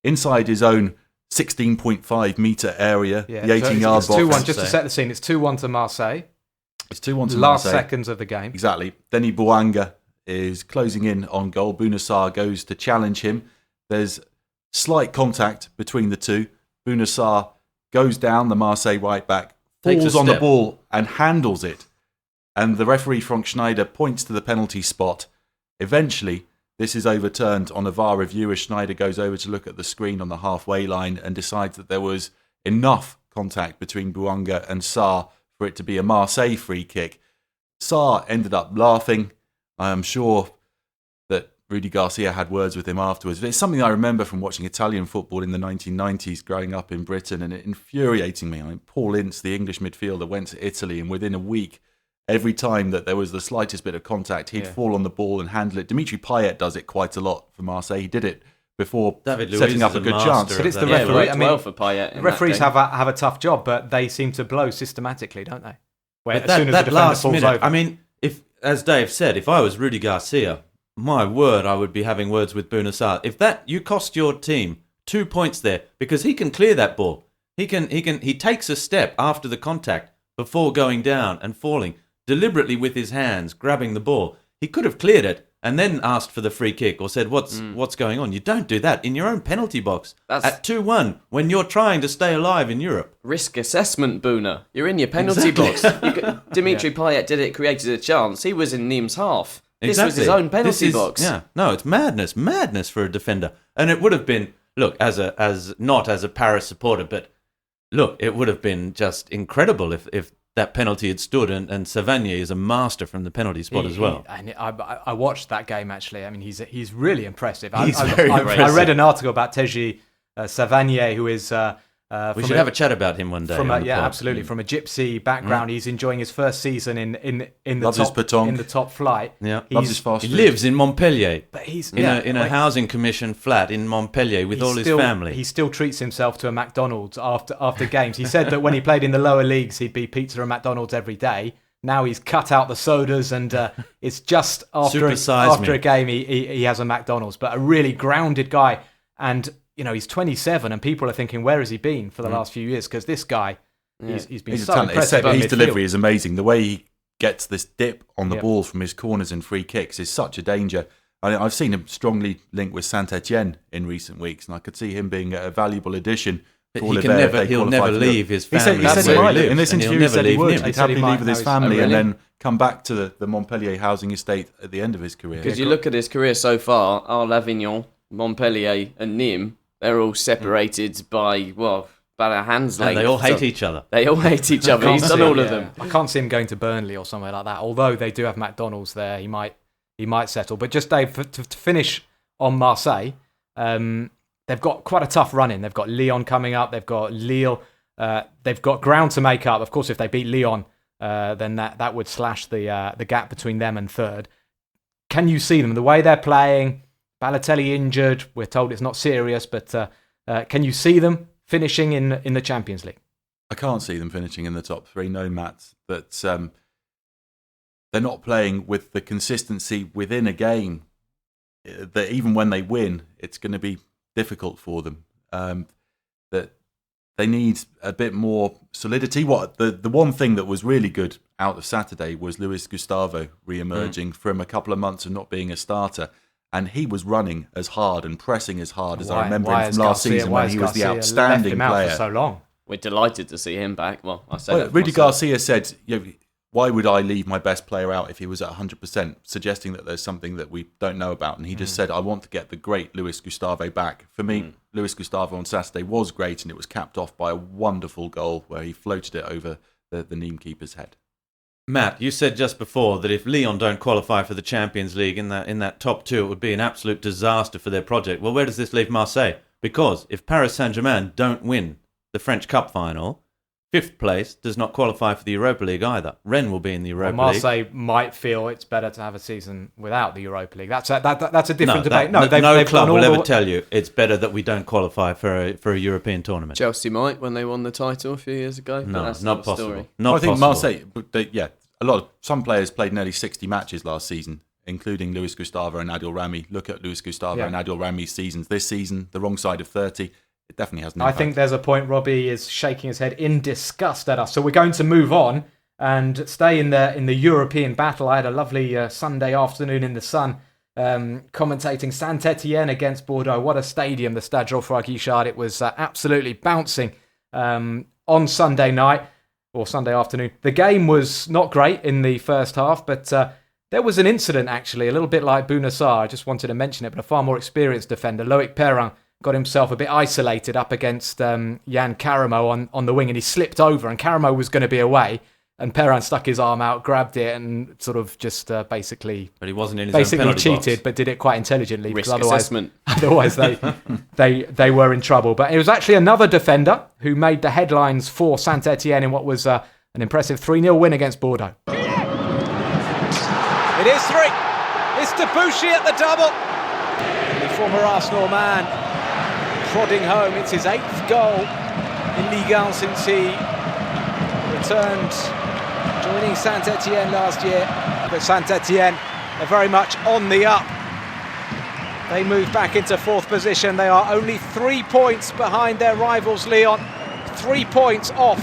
[SPEAKER 4] inside his own 16.5 metre area, the 18-yard box.
[SPEAKER 2] It's 2-1, just to set the scene, it's 2-1 to Marseille.
[SPEAKER 4] It's 2-1 to Marseille.
[SPEAKER 2] Last seconds of the game.
[SPEAKER 4] Exactly. Denis Bouanga is closing in on goal. Bouna Sarr goes to challenge him. There's slight contact between the two. Bouna Sarr goes down, the Marseille right back, falls on the ball and handles it. And the referee, Frank Schneider, points to the penalty spot. Eventually, this is overturned on a VAR review as Schneider goes over to look at the screen on the halfway line and decides that there was enough contact between Bouanga and Sarr for it to be a Marseille free kick. Sarr ended up laughing. I am sure that Rudy Garcia had words with him afterwards. But it's something I remember from watching Italian football in the 1990s growing up in Britain, and it infuriating me. I mean, Paul Ince, the English midfielder, went to Italy, and within a week, every time that there was the slightest bit of contact, he'd fall on the ball and handle it. Dimitri Payet does it quite a lot for Marseille. He did it before setting up a good chance.
[SPEAKER 2] But it's the referee.
[SPEAKER 5] I mean, for Payet
[SPEAKER 2] referees have a tough job, but they seem to blow systematically, don't they?
[SPEAKER 3] Where as soon as the defender falls over. I mean, if, as Dave said, if I was Rudy Garcia, my word, I would be having words with Bouna Sarr. If that you cost your team 2 points there because he can clear that ball. He takes a step after the contact before going down and falling deliberately with his hands, grabbing the ball. He could have cleared it and then asked for the free kick or said, what's going on? You don't do that in your own penalty box at 2-1 when you're trying to stay alive in Europe.
[SPEAKER 5] Risk assessment, Bouna. You're in your penalty box. Dimitri Payet did it, created a chance. He was in Niem's half. This was his own penalty box.
[SPEAKER 3] Yeah, no, it's madness for a defender. And it would have been, look, not as a Paris supporter, but look, it would have been just incredible if that penalty had stood, and Savanier is a master from the penalty spot as well.
[SPEAKER 2] I watched that game actually. I mean, he's really impressive.
[SPEAKER 3] He's very impressive.
[SPEAKER 2] I read an article about Teji Savanier, who is.
[SPEAKER 3] We should have a chat about him one day.
[SPEAKER 2] Absolutely. From a gypsy background, he's enjoying his first season in the top flight.
[SPEAKER 3] Yeah,
[SPEAKER 4] loves his fast food.
[SPEAKER 3] He lives in Montpellier.
[SPEAKER 2] But he's
[SPEAKER 3] in a housing commission flat in Montpellier with all his family.
[SPEAKER 2] He still treats himself to a McDonald's after games. He said that when he played in the lower leagues, he'd be pizza and McDonald's every day. Now he's cut out the sodas, and it's just after a game he has a McDonald's. But a really grounded guy, and he's 27, and people are thinking, where has he been for the last few years? Because this guy, he's been so impressive.
[SPEAKER 4] His delivery is amazing. The way he gets this dip on the ball from his corners and free kicks is such a danger. I've seen him strongly linked with Saint-Etienne in recent weeks, and I could see him being a valuable addition.
[SPEAKER 3] He'll never leave his family.
[SPEAKER 4] He said he might. In this interview, he said he would. He'd happily leave with his family and then come back to the Montpellier housing estate at the end of his career.
[SPEAKER 5] Because you look at his career so far, L'Avignon, Montpellier and Nîmes, they're all separated by, about a hand's length.
[SPEAKER 3] And they all hate each other.
[SPEAKER 5] They all hate each other. He's done all of them.
[SPEAKER 2] I can't see him going to Burnley or somewhere like that. Although they do have McDonald's there, he might settle. But just, Dave, to finish on Marseille, they've got quite a tough run in. They've got Lyon coming up. They've got Lille. They've got ground to make up. Of course, if they beat Lyon, then that would slash the gap between them and third. Can you see them the way they're playing? Balotelli injured. We're told it's not serious, but can you see them finishing in the Champions League?
[SPEAKER 4] I can't see them finishing in the top three. No, Matt, but they're not playing with the consistency within a game. That even when they win, it's going to be difficult for them. That they need a bit more solidity. The one thing that was really good out of Saturday was Luis Gustavo re-emerging from a couple of months of not being a starter. And he was running as hard and pressing as hard as I remember him from last season when he was the outstanding player.
[SPEAKER 2] For so long.
[SPEAKER 5] We're delighted to see him back. Well, I said that
[SPEAKER 4] Rudy Garcia said, why would I leave my best player out if he was at 100%, suggesting that there's something that we don't know about. And he just said, I want to get the great Luis Gustavo back. For me, Luis Gustavo on Saturday was great, and it was capped off by a wonderful goal where he floated it over the Nîmes keeper's head.
[SPEAKER 3] Matt, you said just before that if Lyon don't qualify for the Champions League in that top two, it would be an absolute disaster for their project. Well, where does this leave Marseille? Because if Paris Saint-Germain don't win the French Cup final, 5th place does not qualify for the Europa League either. Rennes will be in the Europa League.
[SPEAKER 2] Marseille might feel it's better to have a season without the Europa League. That's a different debate.
[SPEAKER 3] No
[SPEAKER 2] they've
[SPEAKER 3] club
[SPEAKER 2] done
[SPEAKER 3] will
[SPEAKER 2] all
[SPEAKER 3] ever tell you it's better that we don't qualify for a European tournament.
[SPEAKER 5] Chelsea might when they won the title a few years ago.
[SPEAKER 3] No,
[SPEAKER 5] that's
[SPEAKER 3] not possible.
[SPEAKER 5] Story.
[SPEAKER 3] Not
[SPEAKER 4] I think
[SPEAKER 3] possible.
[SPEAKER 4] Marseille, some players played nearly 60 matches last season, including Luis Gustavo and Adil Rami. Look at Luis Gustavo and Adil Rami's seasons this season, the wrong side of 30. It definitely has an impact.
[SPEAKER 2] I think there's a point. Robbie is shaking his head in disgust at us. So we're going to move on and stay in the European battle. I had a lovely Sunday afternoon in the sun commentating Saint-Etienne against Bordeaux. What a stadium, the Stade Geoffroy Guichard. It was absolutely bouncing on Sunday night or Sunday afternoon. The game was not great in the first half, but there was an incident actually, a little bit like Bounassar. I just wanted to mention it, but a far more experienced defender, Loic Perrin, got himself a bit isolated up against Yann Caramo on the wing, and he slipped over, and Caramo was going to be away, and Perrin stuck his arm out, grabbed it, and sort of just basically...
[SPEAKER 3] But he wasn't in his own penalty
[SPEAKER 2] cheated,
[SPEAKER 3] box.
[SPEAKER 2] but did it quite intelligently.
[SPEAKER 5] Risk
[SPEAKER 2] because
[SPEAKER 5] assessment.
[SPEAKER 2] Otherwise they were in trouble. But it was actually another defender who made the headlines for Saint-Etienne in what was an impressive 3-0 win against Bordeaux.
[SPEAKER 1] It is 3. It's Debuchy at the double. The former Arsenal man prodding home. It's his 8th goal in Ligue 1 since he returned, joining Saint-Etienne last year. But Saint-Etienne are very much on the up. They move back into 4th position. They are only 3 points behind their rivals Lyon. 3 points off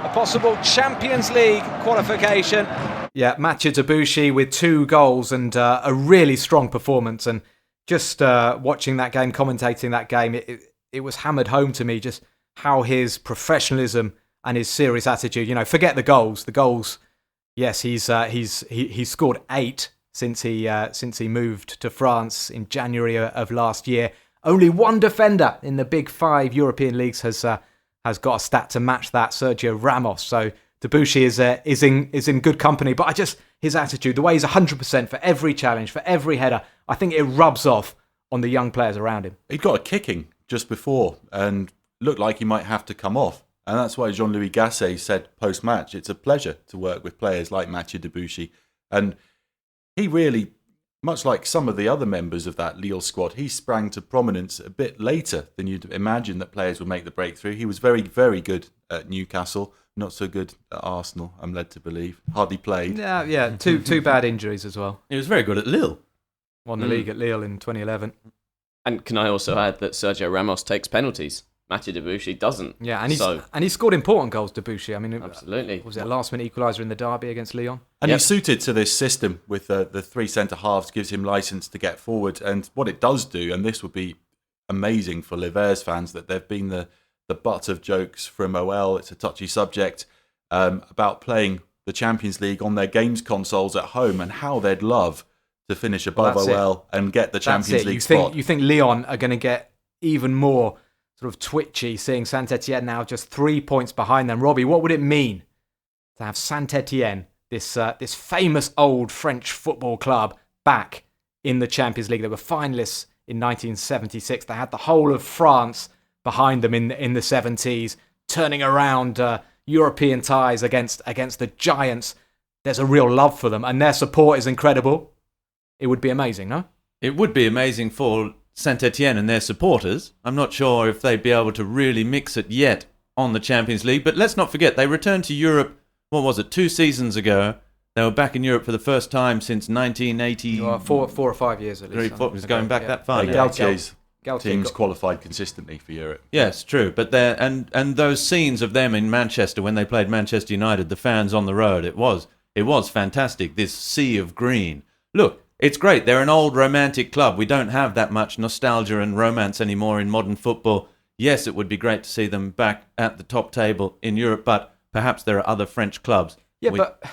[SPEAKER 1] a possible Champions League qualification.
[SPEAKER 2] Yeah, Mathieu Debuchy with 2 goals and a really strong performance. And just watching that game, commentating that game, it was hammered home to me just how his professionalism and his serious attitude. You know, forget the goals. The goals, yes, he's scored 8 since he moved to France in January of last year. Only one defender in the big 5 European leagues has got a stat to match that, Sergio Ramos. So Debuchy is in good company. But his attitude, the way he's 100% for every challenge, for every header, I think it rubs off on the young players around him.
[SPEAKER 4] He got a kicking just before and looked like he might have to come off. And that's why Jean-Louis Gasset said post-match, it's a pleasure to work with players like Mathieu Debuchy. And he really, much like some of the other members of that Lille squad, he sprang to prominence a bit later than you'd imagine that players would make the breakthrough. He was very, very good at Newcastle, not so good at Arsenal, I'm led to believe. Hardly played.
[SPEAKER 2] Yeah, two bad injuries as well.
[SPEAKER 3] He was very good at Lille.
[SPEAKER 2] Won the league at Lille in 2011.
[SPEAKER 5] And can I also add that Sergio Ramos takes penalties? Mathieu Debuchy doesn't.
[SPEAKER 2] Yeah, and he scored important goals, Debuchy. I mean,
[SPEAKER 5] absolutely.
[SPEAKER 2] Was it a last-minute equaliser in the derby against Lyon?
[SPEAKER 4] And he's suited to this system with the 3 centre-halves, gives him licence to get forward. And what it does do, and this would be amazing for Livers fans, that they've been the butt of jokes from OL, it's a touchy subject, about playing the Champions League on their games consoles at home and how they'd love to finish above OL and get the Champions League spot.
[SPEAKER 2] You think Lyon are going to get even more sort of twitchy, seeing Saint-Etienne now just 3 points behind them. Robbie, what would it mean to have Saint-Etienne, this famous old French football club, back in the Champions League? They were finalists in 1976. They had the whole of France behind them in the 70s, turning around European ties against the giants. There's a real love for them, and their support is incredible. It would be amazing, no?
[SPEAKER 3] It would be amazing for Saint-Etienne and their supporters. I'm not sure if they'd be able to really mix it yet on the Champions League, but let's not forget, they returned to Europe, 2 seasons ago. They were back in Europe for the first time since 1980.
[SPEAKER 2] 4 or 5 years at least.
[SPEAKER 3] It was going back that far.
[SPEAKER 4] Galtier's
[SPEAKER 2] Galtier
[SPEAKER 4] teams qualified consistently for Europe.
[SPEAKER 3] Yes, true. But and those scenes of them in Manchester when they played Manchester United, the fans on the road, it was fantastic. This sea of green. Look, it's great. They're an old romantic club. We don't have that much nostalgia and romance anymore in modern football. Yes, it would be great to see them back at the top table in Europe, but perhaps there are other French clubs.
[SPEAKER 2] Yeah, but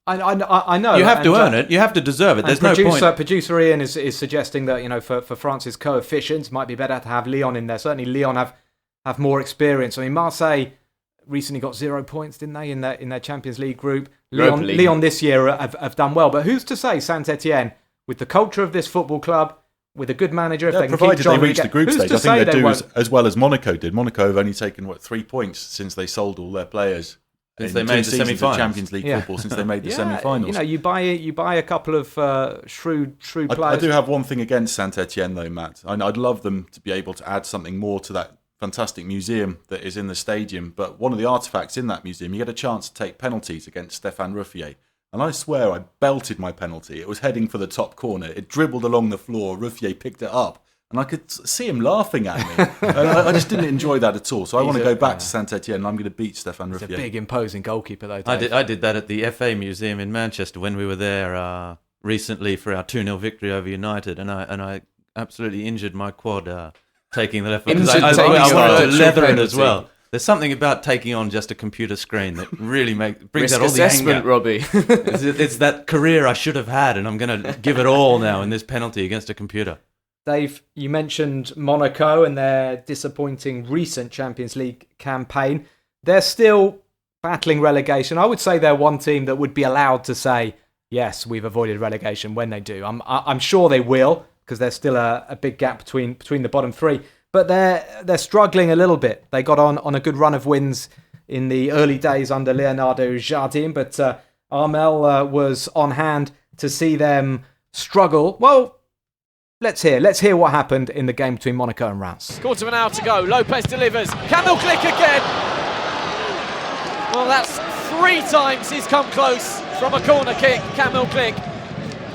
[SPEAKER 2] I know.
[SPEAKER 3] You have to earn it. You have to deserve it. There's no point.
[SPEAKER 2] Producer Ian is suggesting that, for France's coefficients, might be better to have Lyon in there. Certainly, Lyon have more experience. I mean, Marseille recently got 0 points, didn't they, in their Champions League group? Lyon this year have done well, but who's to say Saint-Etienne, with the culture of this football club, with a good manager, if they can
[SPEAKER 4] provided
[SPEAKER 2] keep John
[SPEAKER 4] they reach the group stage, I think they do
[SPEAKER 2] won't?
[SPEAKER 4] as well as Monaco did. Monaco have only taken 3 points since they sold all their players.
[SPEAKER 3] Since
[SPEAKER 4] in
[SPEAKER 3] they made the
[SPEAKER 4] 2 seasons of
[SPEAKER 3] semi-finals.
[SPEAKER 4] Champions League football, since they made the semi-finals.
[SPEAKER 2] You buy a couple of shrewd players.
[SPEAKER 4] I do have one thing against Saint-Etienne, though, Matt. I'd love them to be able to add something more to that fantastic museum that is in the stadium. But one of the artefacts in that museum, you get a chance to take penalties against Stéphane Ruffier. And I swear I belted my penalty. It was heading for the top corner. It dribbled along the floor. Ruffier picked it up. And I could see him laughing at me. And I just didn't enjoy that at all. So I want to go back to Saint-Etienne and I'm going to beat Stéphane Ruffier.
[SPEAKER 2] He's a big, imposing goalkeeper, though, Dave.
[SPEAKER 3] I did that at the FA Museum in Manchester when we were there recently for our 2-0 victory over United. And I absolutely injured my quad taking the left foot. I wanted to leather it as well. There's something about taking on just a computer screen that really brings out all the anger.
[SPEAKER 5] Robbie.
[SPEAKER 3] It's that career I should have had, and I'm going to give it all now in this penalty against a computer.
[SPEAKER 2] Dave, you mentioned Monaco and their disappointing recent Champions League campaign. They're still battling relegation. I would say they're one team that would be allowed to say, yes, we've avoided relegation when they do. I'm sure they will, because there's still a big gap between the bottom three. But they're struggling a little bit. They got on a good run of wins in the early days under Leonardo Jardim, but Armel was on hand to see them struggle. Well, let's hear what happened in the game between Monaco and Reims.
[SPEAKER 1] Quarter of an hour to go. Lopez delivers. Camille Glick again. Well, that's 3 times he's come close from a corner kick, Camille Glick.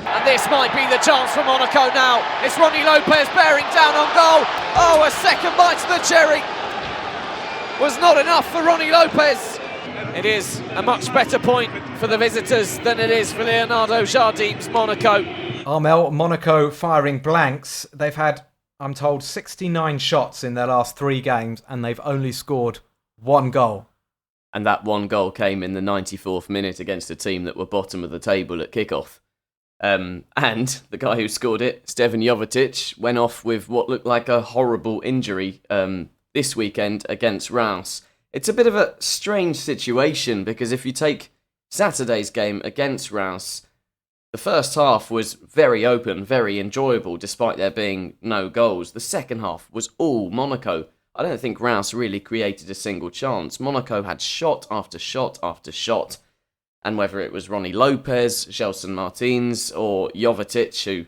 [SPEAKER 1] And this might be the chance for Monaco now. It's Ronnie Lopez bearing down on goal. Oh, a second bite to the cherry. Was not enough for Ronnie Lopez. It is a much better point for the visitors than it is for Leonardo Jardim's Monaco.
[SPEAKER 2] Armel, Monaco firing blanks. They've had, I'm told, 69 shots in their last 3 games, and they've only scored 1 goal.
[SPEAKER 5] And that 1 goal came in the 94th minute against a team that were bottom of the table at kickoff. And the guy who scored it, Stevan Jovetic, went off with what looked like a horrible injury this weekend against Reims. It's a bit of a strange situation, because if you take Saturday's game against Reims, the first half was very open, very enjoyable, despite there being no goals. The second half was all Monaco. I don't think Reims really created a single chance. Monaco had shot after shot after shot. And whether it was Ronnie Lopez, Gelson Martins, or Jovetic, who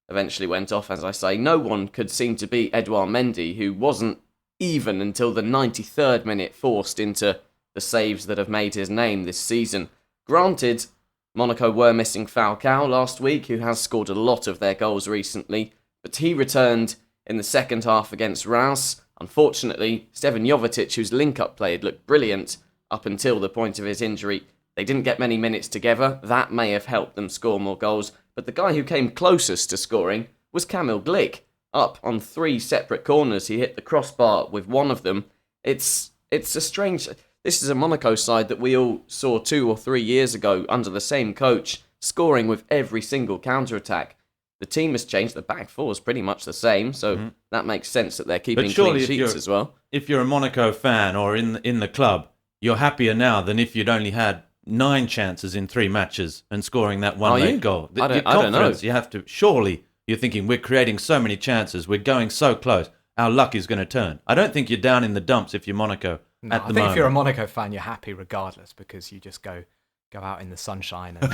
[SPEAKER 5] eventually went off, as I say, no one could seem to beat Edouard Mendy, who wasn't even until the 93rd minute forced into the saves that have made his name this season. Granted, Monaco were missing Falcao last week, who has scored a lot of their goals recently, but he returned in the second half against Reims. Unfortunately, Stevan Jovetic, whose link-up play had looked brilliant up until the point of his injury, they didn't get many minutes together. That may have helped them score more goals, but the guy who came closest to scoring was Camille Glick. Up on 3 separate corners, he hit the crossbar with one of them. It's a strange... This is a Monaco side that we all saw 2 or 3 years ago under the same coach, scoring with every single counter-attack. The team has changed. The back four is pretty much the same, so that makes sense that they're keeping clean sheets as well.
[SPEAKER 3] If you're a Monaco fan or in the club, you're happier now than if you'd only had 9 chances in 3 matches and scoring that one late goal.
[SPEAKER 5] I don't know.
[SPEAKER 3] You have to. Surely you're thinking, we're creating so many chances, we're going so close, our luck is going to turn. I don't think you're down in the dumps if you're Monaco at the moment.
[SPEAKER 2] I think if you're a Monaco fan, you're happy regardless, because you just go out in the sunshine and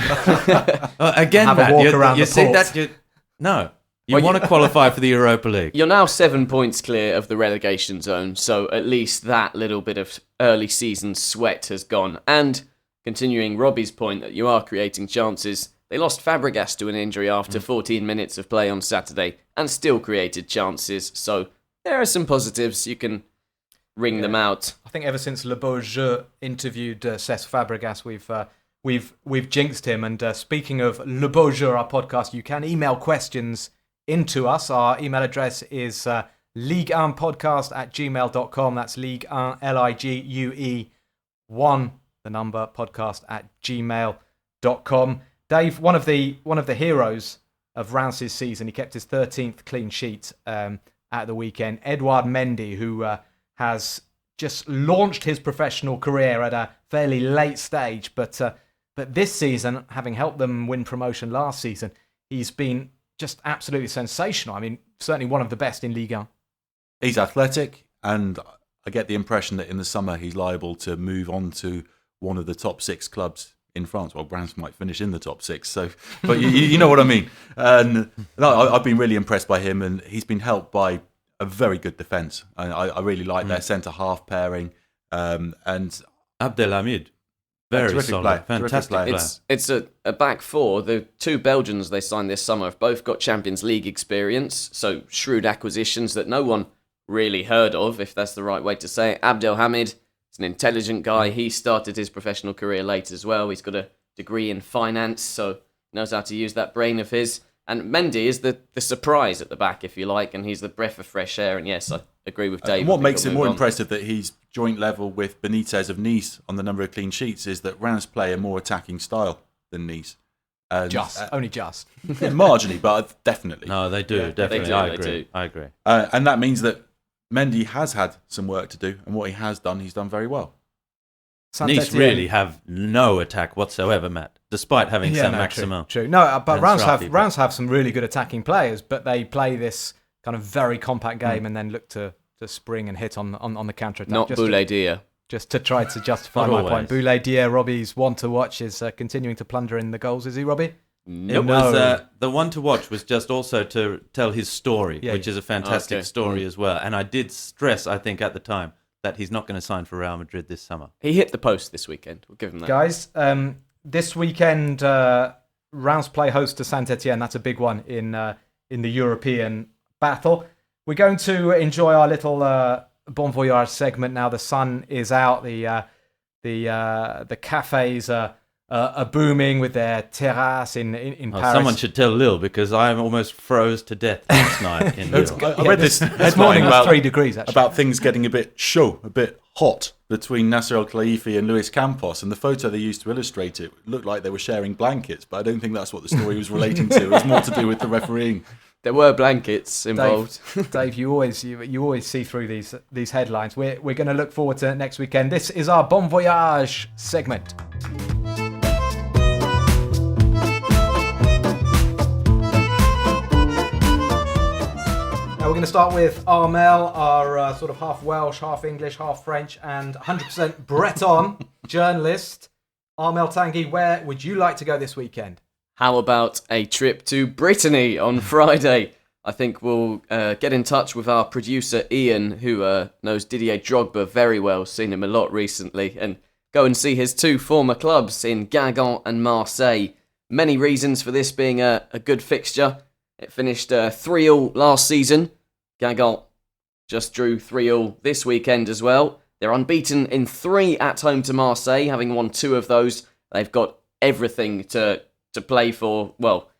[SPEAKER 3] again,
[SPEAKER 2] have
[SPEAKER 3] Matt,
[SPEAKER 2] a walk around
[SPEAKER 3] you
[SPEAKER 2] the
[SPEAKER 3] see
[SPEAKER 2] port.
[SPEAKER 3] that? You want to qualify for the Europa League.
[SPEAKER 5] You're now 7 points clear of the relegation zone, so at least that little bit of early season sweat has gone. And continuing Robbie's point that you are creating chances, they lost Fabregas to an injury after 14 minutes of play on Saturday and still created chances. So there are some positives. You can ring them out.
[SPEAKER 2] I think ever since Le Beau Jeu interviewed Cesc Fabregas, we've jinxed him. And speaking of Le Beau Jeu, our podcast, you can email questions into us. Our email address is ligue1podcast@gmail.com. That's Ligue1, Ligue1, the number, podcast @gmail.com. Dave, one of the heroes of Reims' season, he kept his 13th clean sheet at the weekend. Edouard Mendy, who has just launched his professional career at a fairly late stage, but this season, having helped them win promotion last season, he's been just absolutely sensational. I mean, certainly one of the best in Ligue 1.
[SPEAKER 4] He's athletic, and I get the impression that in the summer he's liable to move on to one of the top 6 clubs in France. Well, Reims might finish in the top 6, so but you know what I mean. And no, I've been really impressed by him, and he's been helped by a very good defence. I really like their centre half pairing, and
[SPEAKER 3] Abdelhamid, very
[SPEAKER 4] terrific
[SPEAKER 3] solid,
[SPEAKER 4] player,
[SPEAKER 3] fantastic
[SPEAKER 4] terrific
[SPEAKER 3] player.
[SPEAKER 4] player.
[SPEAKER 5] It's a back four. The 2 Belgians they signed this summer have both got Champions League experience, so shrewd acquisitions that no one really heard of, if that's the right way to say it. Abdelhamid is an intelligent guy. He started his professional career late as well. He's got a degree in finance, so knows how to use that brain of his. And Mendy is the surprise at the back, if you like, and he's the breath of fresh air. And yes, I agree with Dave.
[SPEAKER 4] And what makes it more impressive that he's joint level with Benitez of Nice on the number of clean sheets is that Reims play a more attacking style than Nice. And,
[SPEAKER 2] Only just.
[SPEAKER 4] yeah, marginally, but definitely.
[SPEAKER 3] No, they do, definitely. I agree.
[SPEAKER 4] And that means that Mendy has had some work to do, and what he has done, he's done very well.
[SPEAKER 3] Nice really have no attack whatsoever, Matt, despite having Saint-Maximin.
[SPEAKER 2] True. No, but
[SPEAKER 3] and
[SPEAKER 2] Reims have some really good attacking players, but they play this kind of very compact game and then look to spring and hit on the counter-attack.
[SPEAKER 5] Not Boulaye.
[SPEAKER 2] Just to try to justify
[SPEAKER 3] Not
[SPEAKER 2] my
[SPEAKER 3] always.
[SPEAKER 2] point. Boulaye, Robbie's one to watch, is continuing to plunder in the goals, is he, Robbie?
[SPEAKER 3] It was the one to watch was just also to tell his story, which is a fantastic story as well. And I did stress, I think, at the time, that he's not going to sign for Real Madrid this summer.
[SPEAKER 5] He hit the post this weekend. We'll give him that.
[SPEAKER 2] Guys, this weekend, Reims play host to Saint-Etienne. That's a big one in the European battle. We're going to enjoy our little Bon Voyage segment now. The sun is out. The cafes are booming with their terrace in Paris.
[SPEAKER 3] Someone should tell Lille, because I almost froze to death last night in Lille.
[SPEAKER 4] I read this
[SPEAKER 2] This morning was 3 degrees, actually.
[SPEAKER 4] about things getting a bit hot between Nasser El-Khelaifi and Luis Campos, and the photo they used to illustrate it looked like they were sharing blankets, but I don't think that's what the story was relating to. It was more to do with the refereeing.
[SPEAKER 5] There were blankets involved.
[SPEAKER 2] Dave, you always see through these headlines. We're going to look forward to next weekend. This is our Bon Voyage segment. Now we're going to start with Armel, our sort of half Welsh, half English, half French, and 100% Breton journalist. Armel Tanguy, where would you like to go this weekend?
[SPEAKER 5] How about a trip to Brittany on Friday? I think we'll get in touch with our producer Ian, who knows Didier Drogba very well, seen him a lot recently, and go and see his 2 former clubs in Guingamp and Marseille. Many reasons for this being a good fixture. It finished 3-3 last season. Guingamp just drew 3-3 this weekend as well. They're unbeaten in 3 at home to Marseille, having won 2 of those. They've got everything to play for. Well,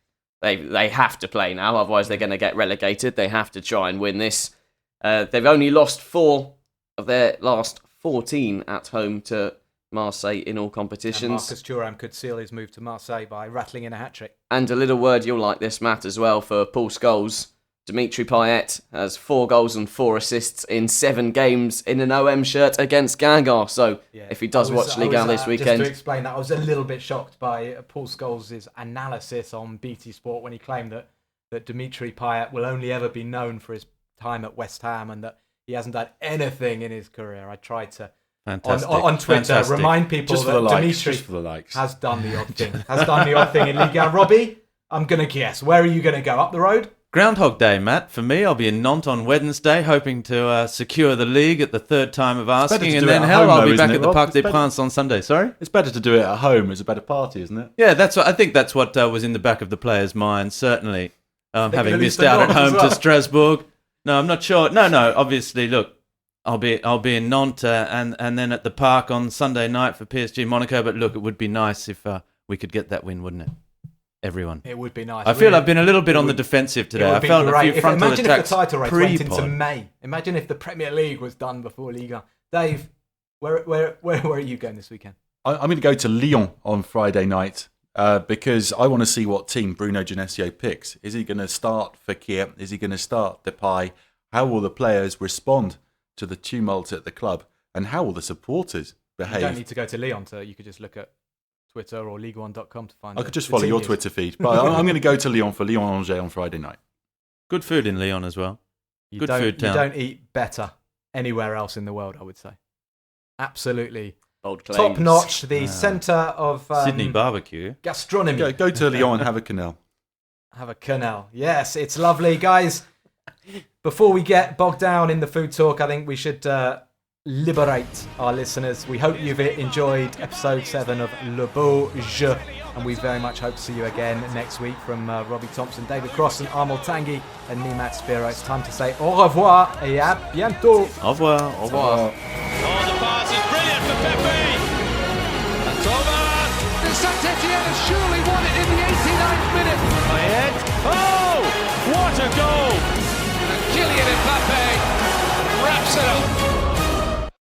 [SPEAKER 5] they have to play now, otherwise they're going to get relegated. They have to try and win this. They've only lost 4 of their last 14 at home to Marseille in all competitions.
[SPEAKER 2] And Marcus Thuram could seal his move to Marseille by rattling in a hat-trick.
[SPEAKER 5] And a little word, you'll like this, Matt, as well, for Paul Scholes. Dimitri Payet has 4 goals and 4 assists in 7 games in an OM shirt against Guingamp. So if he does watch Ligue 1 this weekend...
[SPEAKER 2] Just to explain that, I was a little bit shocked by Paul Scholes' analysis on BT Sport when he claimed that Dimitri Payet will only ever be known for his time at West Ham and that he hasn't done anything in his career. I tried to, on Twitter, remind people
[SPEAKER 4] Just for
[SPEAKER 2] that
[SPEAKER 4] the likes,
[SPEAKER 2] Dimitri
[SPEAKER 4] just for the likes.
[SPEAKER 2] has done the odd thing. In Ligue 1. Robbie, I'm going to guess. Where are you going to go? Up the road?
[SPEAKER 3] Groundhog Day, Matt. For me, I'll be in Nantes on Wednesday, hoping to secure the league at the 3rd time of asking, and then I'll be back at the Parc des Princes on Sunday. Sorry?
[SPEAKER 4] It's better to do it at home. It's a better party, isn't it?
[SPEAKER 3] Yeah, I think that's what was in the back of the players' minds, certainly. Having
[SPEAKER 2] gonna
[SPEAKER 3] missed
[SPEAKER 2] lose the
[SPEAKER 3] out at
[SPEAKER 2] Nantes as
[SPEAKER 3] home
[SPEAKER 2] well.
[SPEAKER 3] to Strasbourg. No, I'm not sure. No, obviously, look, I'll be in Nantes and then at the Parc on Sunday night for PSG Monaco, but look, it would be nice if we could get that win, wouldn't it? Everyone.
[SPEAKER 2] It would be nice.
[SPEAKER 3] I feel I've been a little bit on the defensive today. I felt a few frontal
[SPEAKER 2] imagine
[SPEAKER 3] attacks
[SPEAKER 2] if the title race went into
[SPEAKER 3] pre-pod.
[SPEAKER 2] May. Imagine if the Premier League was done before Ligue 1. Dave, where are you going this weekend?
[SPEAKER 4] I'm going to go to Lyon on Friday night. because I want to see what team Bruno Genesio picks. Is he going to start Fekir? Is he going to start Depay? How will the players respond to the tumult at the club? And how will the supporters behave?
[SPEAKER 2] You don't need to go to Lyon you could just look at Twitter or Ligue1.com to find
[SPEAKER 4] I could just follow your Twitter feed. But I'm going to go to Lyon for Lyon Angers on Friday night.
[SPEAKER 3] Good food in Lyon as well. Good food town.
[SPEAKER 2] You don't eat better anywhere else in the world, I would say. Absolutely.
[SPEAKER 5] Bold claims.
[SPEAKER 2] Top notch, the centre of
[SPEAKER 3] Sydney barbecue.
[SPEAKER 2] gastronomy.
[SPEAKER 4] Go to Lyon and have a canal.
[SPEAKER 2] Have a canal. Yes, it's lovely. Guys, before we get bogged down in the food talk, I think we should liberate our listeners. We hope you've enjoyed episode 7 of Le Beau Jeu, and we very much hope to see you again next week. From Robbie Thompson, David Cross and Armel Tanguy and me, Matt Spiro, it's time to say au revoir et à bientôt.
[SPEAKER 3] Au revoir. Au revoir.
[SPEAKER 1] Oh, the pass is brilliant for Pepe. That's over. Saint-Etienne has surely won it in the 89th minute. Payet. Oh, what a goal. And Kylian Mbappe wraps it up.